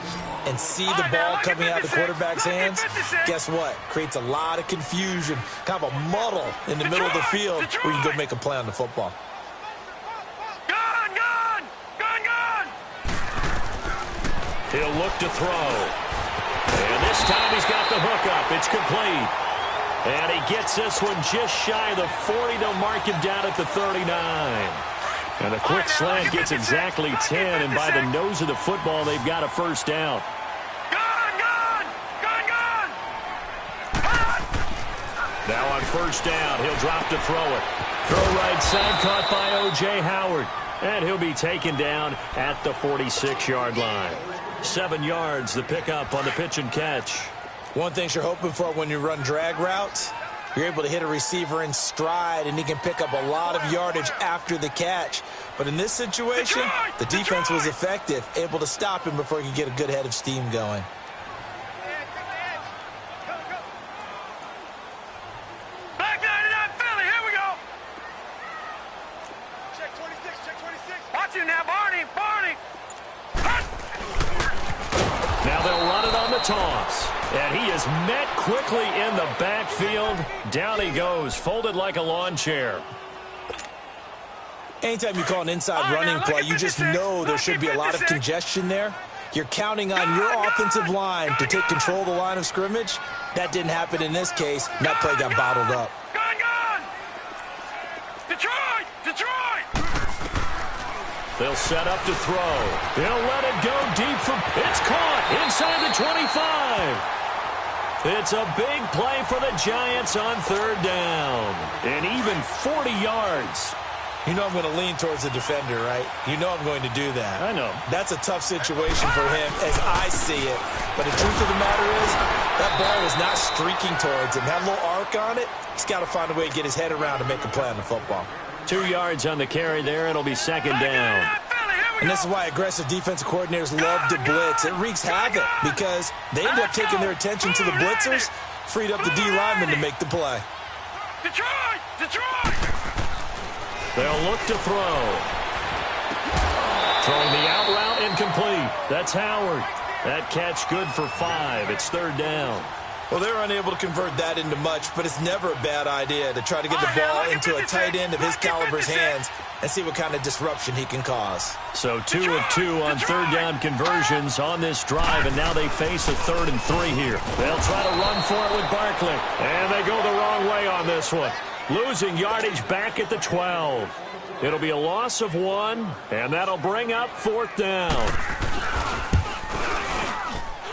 and see the ball coming out of the quarterback's hands, guess what? Creates a lot of confusion, kind of a muddle in the middle of the field where you can go make a play on the football. Gun! He'll look to throw. And this time he's got the hook up. It's complete. And he gets this one just shy of the 40. They'll mark him down at the 39. And a quick slant gets exactly 10. And by the nose of the football, they've got a first down. Now on first down, he'll drop to throw it. Throw right side, caught by O.J. Howard. And he'll be taken down at the 46-yard line. 7 yards, the pickup on the pitch and catch. One thing you're hoping for when you run drag routes, you're able to hit a receiver in stride, and he can pick up a lot of yardage after the catch. But in this situation, the defense was effective, able to stop him before he could get a good head of steam going. Back 99 Philly, here we go. Check 26, check 26. Watch you now, Barney. Now they'll run it on the toss. And he is met quickly in the backfield. Down he goes, folded like a lawn chair. Anytime you call an inside running play, you just know there should be a lot of congestion there. You're counting on your offensive line to take control of the line of scrimmage. That didn't happen in this case. That play got bottled up. Gone! Detroit! They'll set up to throw. They'll let it go deep for... It's caught inside the 25. It's a big play for the Giants on 3rd down. And even 40 yards. You know I'm going to lean towards the defender, right? You know I'm going to do that. I know. That's a tough situation for him as I see it. But the truth of the matter is, that ball was not streaking towards him. Had a little arc on it. He's got to find a way to get his head around to make a play on the football. 2 yards on the carry there. It'll be 2nd down. And this is why aggressive defensive coordinators love to blitz. It wreaks havoc because they end up taking their attention to the blitzers, freed up the D lineman to make the play. Detroit! They'll look to throw. Throwing the out route incomplete. That's Howard. That catch good for 5. It's 3rd down. Well, they're unable to convert that into much, but it's never a bad idea to try to get the ball into a tight end of his caliber's hands and see what kind of disruption he can cause. So 2 of 2 on 3rd down conversions on this drive, and now they face a 3rd and 3 here. They'll try to run for it with Barkley, and they go the wrong way on this one. Losing yardage back at the 12. It'll be a loss of 1, and that'll bring up 4th down.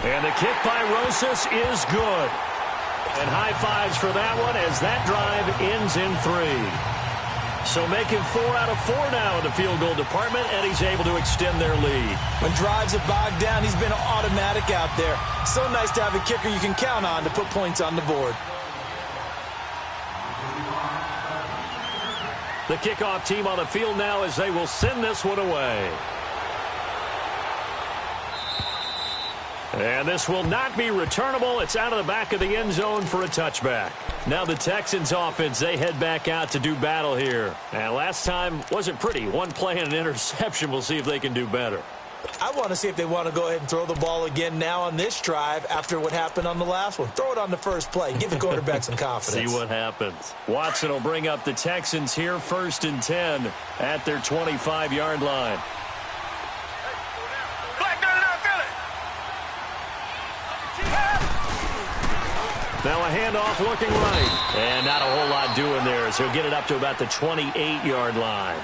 And the kick by Rosas is good. And high fives for that one as that drive ends in 3. So making 4 out of 4 now in the field goal department, and he's able to extend their lead. When drives are bogged down, he's been automatic out there. So nice to have a kicker you can count on to put points on the board. The kickoff team on the field now as they will send this one away. And this will not be returnable. It's out of the back of the end zone for a touchback. Now the Texans offense, they head back out to do battle here. And last time wasn't pretty. 1 play and an interception. We'll see if they can do better. I want to see if they want to go ahead and throw the ball again now on this drive after what happened on the last one. Throw it on the first play. Give the quarterback some confidence. See what happens. Watson will bring up the Texans here 1st and 10 at their 25-yard line. Now a handoff looking right. And not a whole lot doing there, so he'll get it up to about the 28-yard line.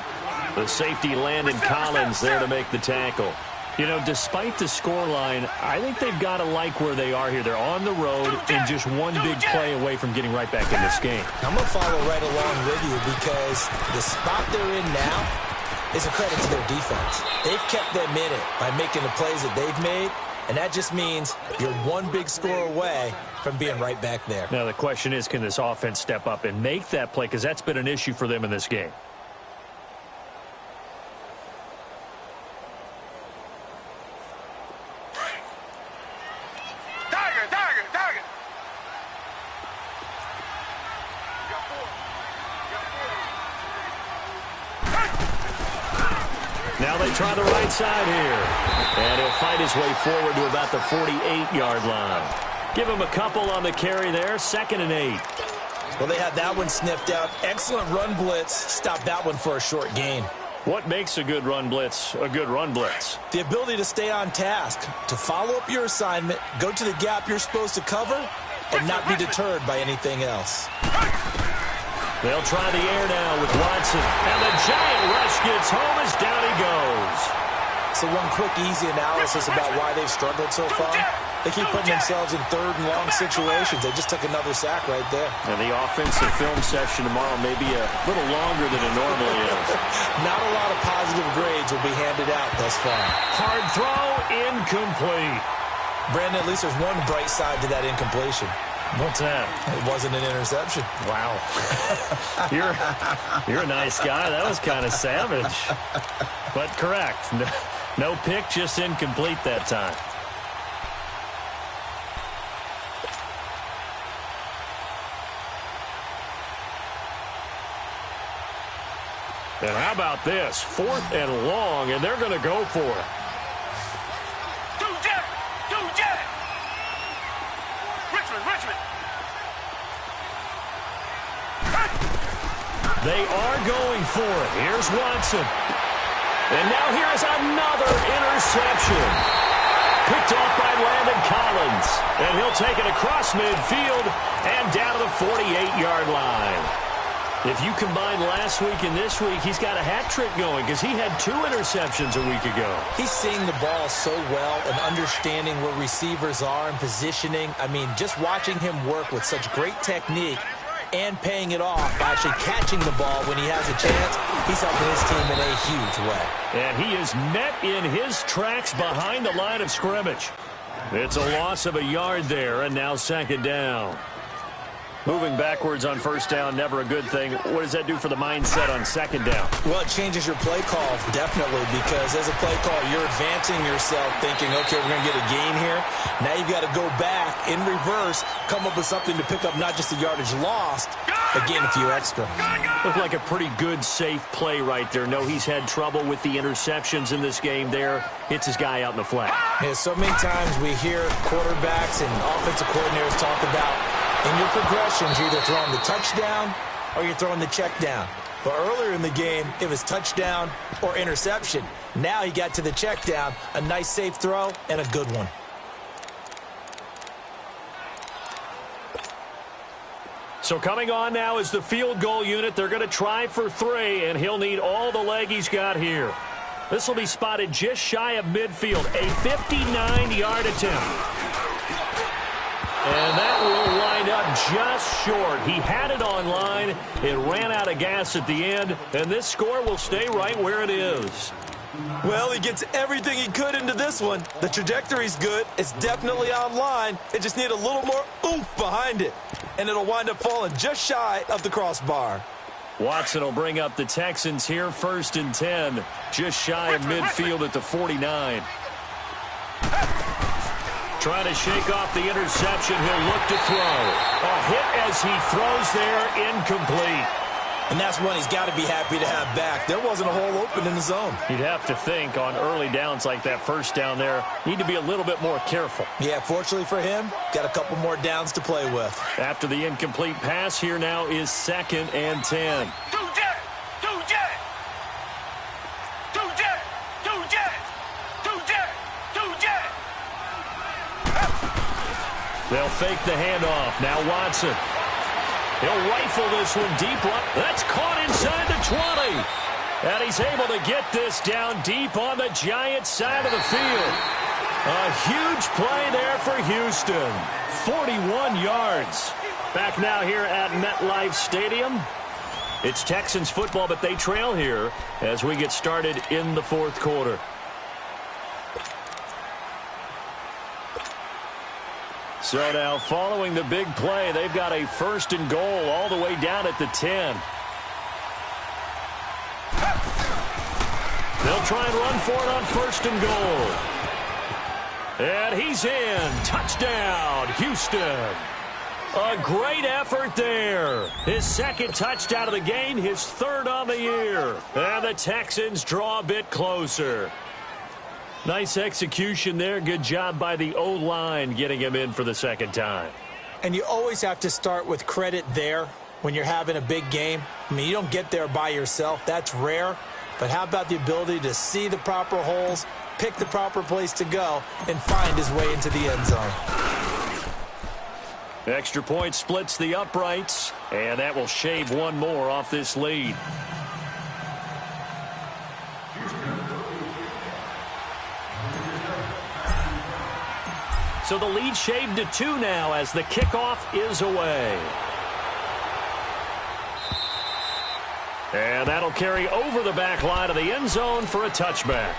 The safety, Landon Collins, there to make the tackle. You know, despite the scoreline, I think they've got to like where they are here. They're on the road and just 1 big play away from getting right back in this game. I'm going to follow right along with you because the spot they're in now is a credit to their defense. They've kept them in it by making the plays that they've made, and that just means you're 1 big score away from being right back there. Now the question is, can this offense step up and make that play? Because that's been an issue for them in this game. Target! Now they try the right side here. And he'll fight his way forward to about the 48-yard line. Give him a couple on the carry there. 2nd and 8. Well, they had that one sniffed out. Excellent run blitz. Stopped that one for a short gain. What makes a good run blitz a good run blitz? The ability to stay on task, to follow up your assignment, go to the gap you're supposed to cover, and not be deterred by anything else. They'll try the air now with Watson. And the giant rush gets home as down he goes. So one quick, easy analysis about why they've struggled so far. They keep putting themselves in third and long situations. They just took another sack right there. And the offensive film session tomorrow may be a little longer than it normally is. Not a lot of positive grades will be handed out thus far. Hard throw, incomplete. Brandon, at least there's one bright side to that incompletion. What's that? It wasn't an interception. Wow. You're a nice guy. That was kind of savage. But correct. No pick, just incomplete that time. And how about this? 4th and long, and they're going to go for it. They are going for it. Here's Watson. And now here's another interception. Picked off by Landon Collins. And he'll take it across midfield and down to the 48-yard line. If you combine last week and this week, he's got a hat trick going because he had 2 interceptions a week ago. He's seeing the ball so well and understanding where receivers are and positioning. I mean, just watching him work with such great technique and paying it off by actually catching the ball when he has a chance, he's helping his team in a huge way. And he is met in his tracks behind the line of scrimmage. It's a loss of a yard there, and now 2nd down. Moving backwards on 1st down, never a good thing. What does that do for the mindset on 2nd down? Well, it changes your play call, definitely, because as a play call, you're advancing yourself thinking, okay, we're going to get a gain here. Now you've got to go back in reverse, come up with something to pick up not just the yardage lost, but gain a few extra. Looked like a pretty good, safe play right there. No, he's had trouble with the interceptions in this game there. Hits his guy out in the flat. Yeah, so many times we hear quarterbacks and offensive coordinators talk about in your progressions, you're either throwing the touchdown or you're throwing the check down. But earlier in the game, it was touchdown or interception. Now he got to the check down, a nice safe throw, and a good one. So coming on now is the field goal unit. They're going to try for 3, and he'll need all the leg he's got here. This will be spotted just shy of midfield, a 59-yard attempt. And that will wind up just short. He had it on line. It ran out of gas at the end, and this score will stay right where it is. Well, he gets everything he could into this one. The trajectory's good. It's definitely on line. It just needs a little more oomph behind it, and it'll wind up falling just shy of the crossbar. Watson will bring up the Texans here, 1st and 10, just shy of midfield at the 49. Trying to shake off the interception. He'll look to throw. A hit as he throws there, incomplete. And that's one he's got to be happy to have back. There wasn't a hole open in the zone. You'd have to think on early downs like that 1st down there, need to be a little bit more careful. Yeah, fortunately for him, got a couple more downs to play with. After the incomplete pass, here now is 2nd and 10. They'll fake the handoff. Now Watson. He'll rifle this one deep right. That's caught inside the 20. And he's able to get this down deep on the Giants side of the field. A huge play there for Houston. 41 yards. Back now here at MetLife Stadium. It's Texans football, but they trail here as we get started in the 4th quarter. So now, following the big play, they've got a 1st and goal all the way down at the 10. They'll try and run for it on 1st and goal. And he's in. Touchdown, Houston. A great effort there. His 2nd touchdown of the game, his 3rd on the year. And the Texans draw a bit closer. Nice execution there. Good job by the O-line getting him in for the 2nd time. And you always have to start with credit there when you're having a big game. I mean, you don't get there by yourself. That's rare. But how about the ability to see the proper holes, pick the proper place to go, and find his way into the end zone? Extra point splits the uprights, and that will shave one more off this lead. So the lead shaved to 2 now as the kickoff is away. And that'll carry over the back line of the end zone for a touchback.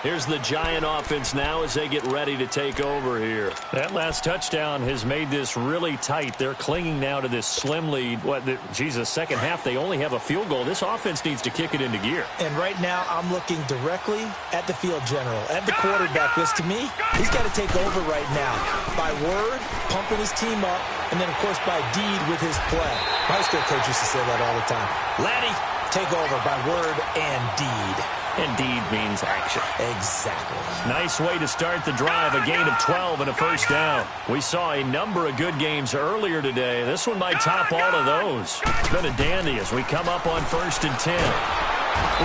Here's the Giant offense now as they get ready to take over here. That last touchdown has made this really tight. They're clinging now to this slim lead. Second half, they only have a field goal. This offense needs to kick it into gear. And right now, I'm looking directly at the field general, at the quarterback. Because to me, he's got to take over right now. By word, pumping his team up, and then, of course, by deed with his play. My high school coach used to say that all the time. Laddie, take over by word and deed. Indeed means action. Exactly. Nice way to start the drive. A gain of 12 and a first down. We saw a number of good games earlier today. This one might top all of those. It's been a dandy as we come up on 1st and 10.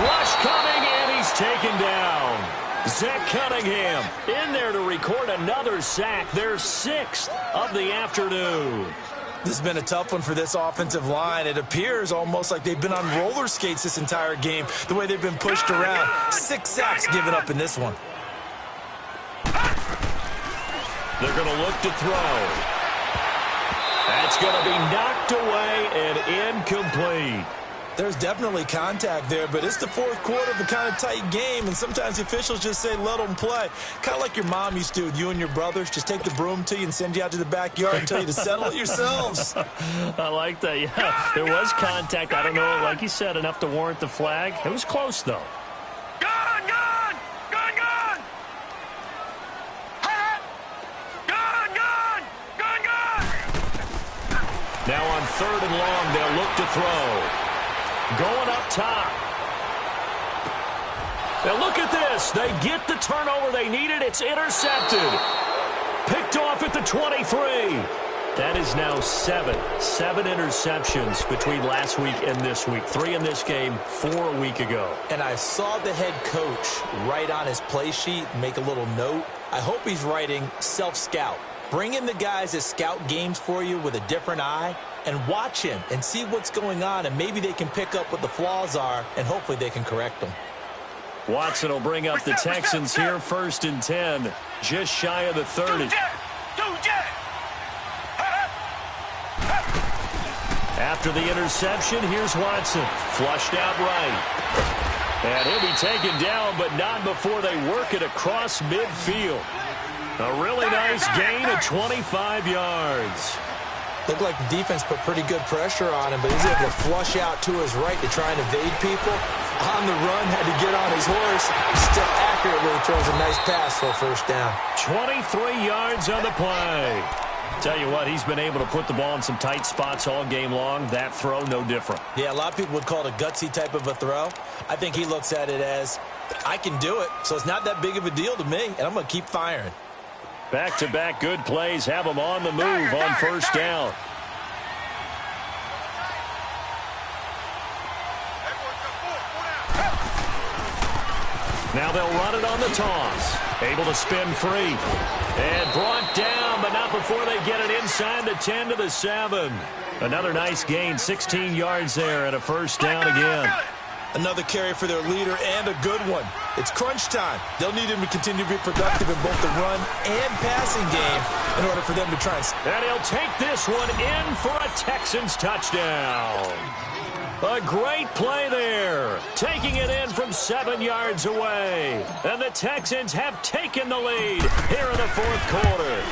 Rush coming, and he's taken down. Zach Cunningham in there to record another sack. Their 6th of the afternoon. This has been a tough one for this offensive line. It appears almost like they've been on roller skates this entire game, the way they've been pushed around. 6 sacks given up in this one. They're going to look to throw. That's going to be knocked away and incomplete. There's definitely contact there, but it's the 4th quarter of a kind of tight game, and sometimes the officials just say, let them play. Kind of like your mom used to with you and your brothers. Just take the broom to you and send you out to the backyard and tell you to settle it yourselves. I like that, yeah. There was contact. I don't know, like you said, enough to warrant the flag. It was close, though. Gun, gun! Gun, gun! Gun, gun! Gun, gun! Now on 3rd and long, they'll look to throw. Going up top. Now look at this. They get the turnover they needed. It's intercepted. Picked off at the 23. That is now 7 interceptions between last week and this week. 3 in this game, 4 a week ago. And I saw the head coach write on his play sheet, make a little note. I hope he's writing self-scout. Bring in the guys that scout games for you with a different eye and watch him and see what's going on, and maybe they can pick up what the flaws are, and hopefully they can correct them. Watson will bring up the Texans here, 1st and 10, just shy of the 30. After the interception, here's Watson, flushed out right. And he'll be taken down, but not before they work it across midfield. A really nice gain of 25 yards. Looked like the defense put pretty good pressure on him, but he's able to flush out to his right to try and evade people. On the run, had to get on his horse. Still accurately throws a nice pass for a first down. 23 yards on the play. Tell you what, he's been able to put the ball in some tight spots all game long. That throw, no different. Yeah, a lot of people would call it a gutsy type of a throw. I think he looks at it as, I can do it, so it's not that big of a deal to me, and I'm going to keep firing. Back-to-back good plays have them on the move on 1st down. Now they'll run it on the toss. Able to spin free. And brought down, but not before they get it inside the 10 to the 7. Another nice gain, 16 yards there, and a first down again. Another carry for their leader, and a good one. It's crunch time. They'll need him to continue to be productive in both the run and passing game in order for them to try and he'll take this one in for a Texans touchdown. A great play there. Taking it in from 7 yards away. And the Texans have taken the lead here in the 4th quarter.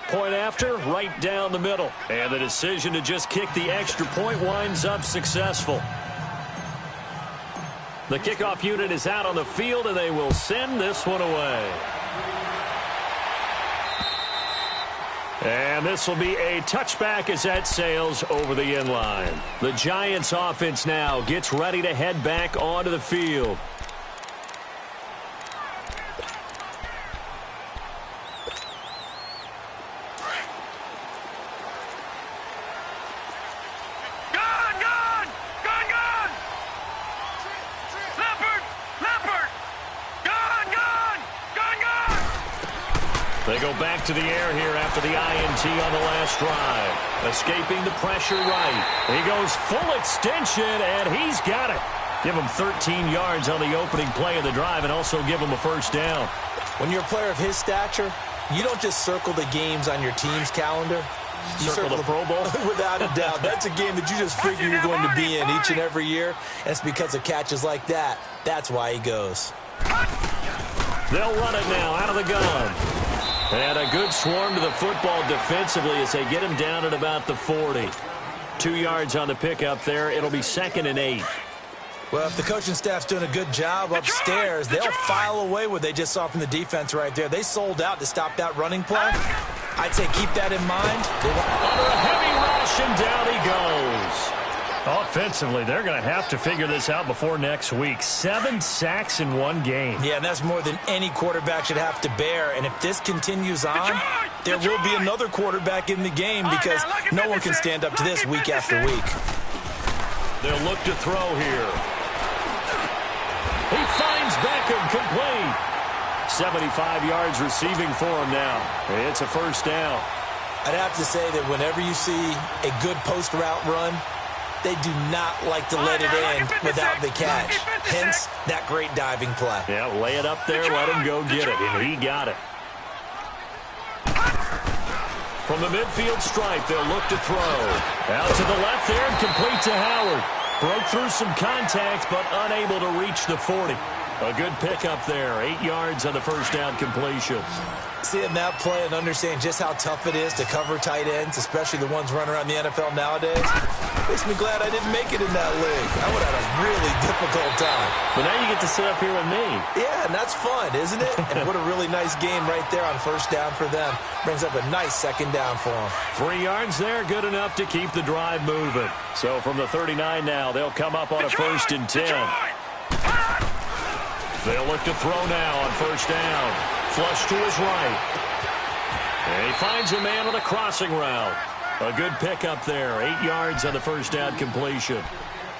Point after, right down the middle. And the decision to just kick the extra point winds up successful. The kickoff unit is out on the field, and they will send this one away. And this will be a touchback as that sails over the end line. The Giants offense now gets ready to head back onto the field. They go back to the air here after the INT on the last drive. Escaping the pressure right. He goes full extension, and he's got it. Give him 13 yards on the opening play of the drive and also give him a first down. When you're a player of his stature, You don't just circle the games on your team's calendar. You circle the Pro Bowl? Without a doubt. That's a game that you just figure you're going to be in each and every year. And it's because of catches like that. That's why he goes. They'll run it now out of the gun. And a good swarm to the football defensively as they get him down at about the 40. 2 yards on the pickup there. It'll be 2nd and 8. Well, if the coaching staff's doing a good job upstairs, they'll file away what they just saw from the defense right there. They sold out to stop that running play. I'd say keep that in mind. Under a heavy rush, and down he goes. Offensively, they're going to have to figure this out before next week. 7 sacks in one game. Yeah, and that's more than any quarterback should have to bear. And if this continues on, there will be another quarterback in the game because no one can stand up to this week after week. They'll look to throw here. He finds Beckham complete. 75 yards receiving for him now. It's a first down. I'd have to say that whenever you see a good post route run, they do not like to let it in without the catch. Hence, that great diving play. Yeah, lay it up there, let him go get it, and he got it. From the midfield stripe, they'll look to throw. Out to the left there and complete to Howard. Broke through some contact, but unable to reach the 40. A good pickup there. 8 yards on the first down completion. Seeing that play and understanding just how tough it is to cover tight ends, especially the ones running around the NFL nowadays, makes me glad I didn't make it in that league. I would have had a really difficult time. But now you get to sit up here with me. Yeah, and that's fun, isn't it? And what a really nice game right there on first down for them. Brings up a nice second down for them. 3 yards there, good enough to keep the drive moving. So from the 39 now, they'll come up on a 1st and 10. They'll look to throw now on first down. Flush to his right. And he finds a man on a crossing route. A good pickup there. 8 yards on the first down completion.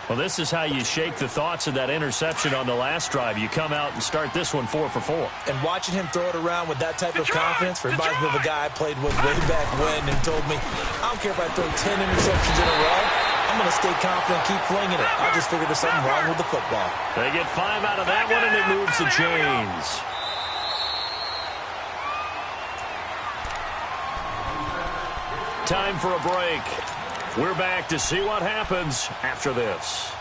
Well, this is how you shake the thoughts of that interception on the last drive. You come out and start this one 4 for 4. And watching him throw it around with that type of confidence reminds me of a guy I played with way back when and told me, I don't care if I throw 10 interceptions in a row. I'm going to stay confident, keep flinging it. I just figured there's something wrong with the football. They get 5 out of that one, and it moves the chains. Time for a break. We're back to see what happens after this.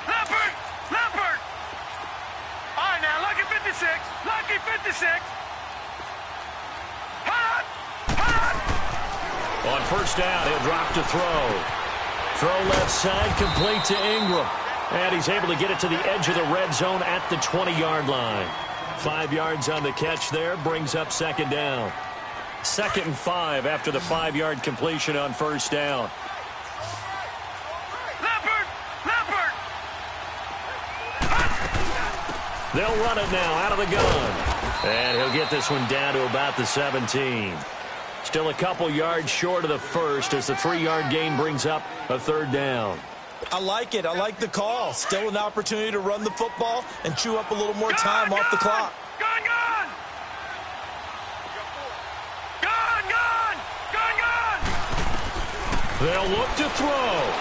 Leopard! All right, now, lucky 56. Lucky 56. On first down, he'll drop to throw. Throw left side, complete to Ingram. And he's able to get it to the edge of the red zone at the 20-yard line. 5 yards on the catch there, brings up second down. 2nd and 5 after the 5-yard completion on first down. Leopard! They'll run it now out of the gun. And he'll get this one down to about the 17. Still a couple yards short of the first as the 3-yard gain brings up a 3rd down. I like it. I like the call. Still an opportunity to run the football and chew up a little more time off the clock. Gun! They'll look to throw.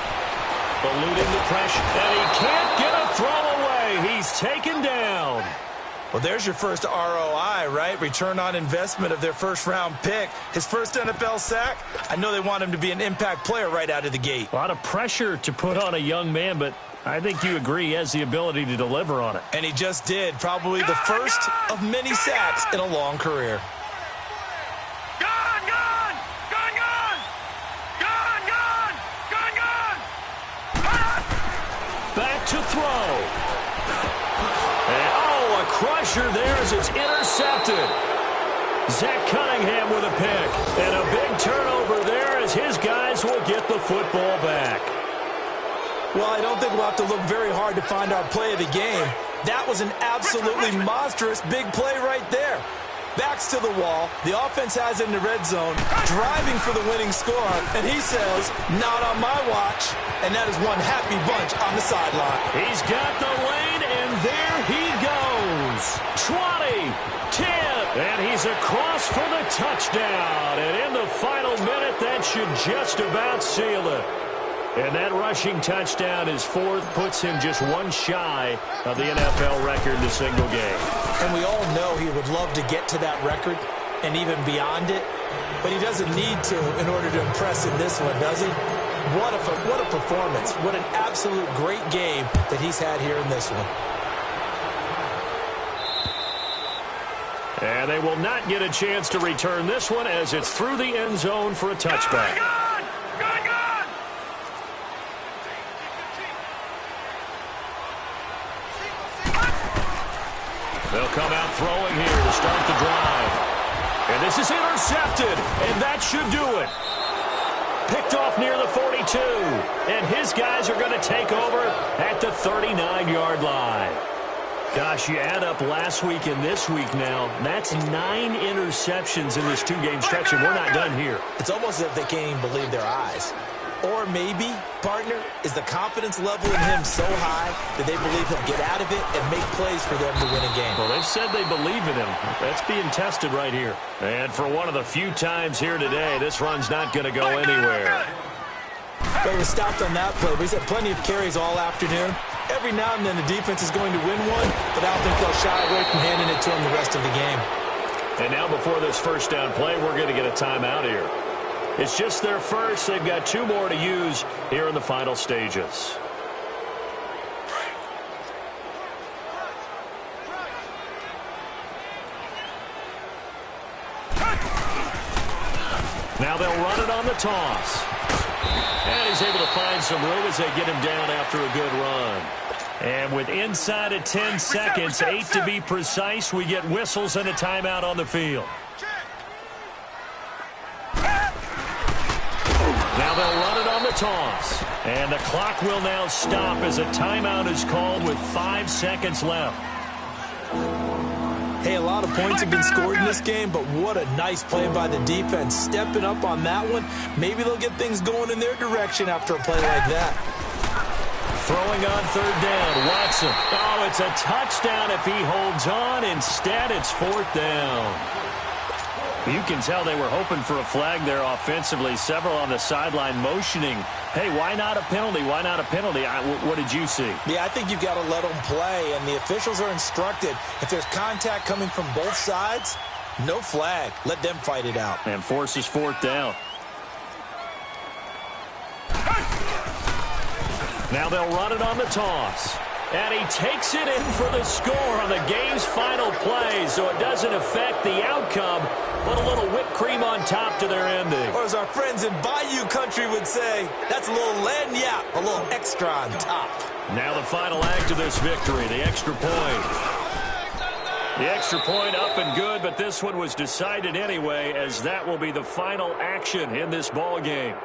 Eluding the pressure, and he can't get a throw away. He's taken down. Well, there's your first ROI, right? Return on investment of their first-round pick. His first NFL sack. I know they want him to be an impact player right out of the gate. A lot of pressure to put on a young man, but I think you agree he has the ability to deliver on it. And he just did. Probably the first of many sacks in a long career. Back to throw. And, a crusher there as it's intercepted. Zach Cunningham with a pick. And a big turnover there as his guys will get the football back. Well, I don't think we'll have to look very hard to find our play of the game. That was an absolutely monstrous big play right there. Backs to the wall. The offense has it in the red zone, driving for the winning score. And he says, not on my watch. And that is one happy bunch on the sideline. He's got the lane, and there he goes. 20, 10, and he's across for the touchdown. And in the final minute, that should just about seal it. And that rushing touchdown, his fourth, puts him just one shy of the NFL record in a single game. And we all know he would love to get to that record and even beyond it, but he doesn't need to in order to impress in this one, does he? What a performance. What an absolute great game that he's had here in this one. And they will not get a chance to return this one as it's through the end zone for a touchback. Good. They'll come out throwing here to start the drive. And this is intercepted, and that should do it. Picked off near the 42, and his guys are going to take over at the 39-yard line. Gosh, you add up last week and this week now, that's 9 interceptions in this two-game stretch, and we're not done here. It's almost as if they can't even believe their eyes. Or maybe, partner, is the confidence level in him so high that they believe he'll get out of it and make plays for them to win a game. Well, they've said they believe in him. That's being tested right here. And for one of the few times here today, this run's not going to go anywhere. But he was stopped on that play. But he's had plenty of carries all afternoon. Every now and then the defense is going to win one, but I don't think they'll shy away from handing it to him the rest of the game. And now before this first down play, we're going to get a timeout here. It's just their first. They've got 2 more to use here in the final stages. Now they'll run it on the toss. And he's able to find some room as they get him down after a good run. And with inside of 10 seconds, 8 to be precise, we get whistles and a timeout on the field. Now they'll run it on the toss. And the clock will now stop as a timeout is called with 5 seconds left. Hey, a lot of points have been scored in this game, but what a nice play by the defense. Stepping up on that one, maybe they'll get things going in their direction after a play like that. Throwing on third down, Watson. Oh, it's a touchdown if he holds on. Instead, it's 4th down. You can tell they were hoping for a flag there offensively. Several on the sideline motioning, hey, why not a penalty? Why not a penalty? What did you see? Yeah, I think you've got to let them play, and the officials are instructed. If there's contact coming from both sides, no flag. Let them fight it out. And forces 4th down. Now they'll run it on the toss. And he takes it in for the score on the game's final play, so it doesn't affect the outcome, but a little whipped cream on top to their ending. Or as our friends in Bayou Country would say, that's a little lagniappe, a little extra on top. Now the final act of this victory, the extra point. The extra point up and good, but this one was decided anyway, as that will be the final action in this ball game.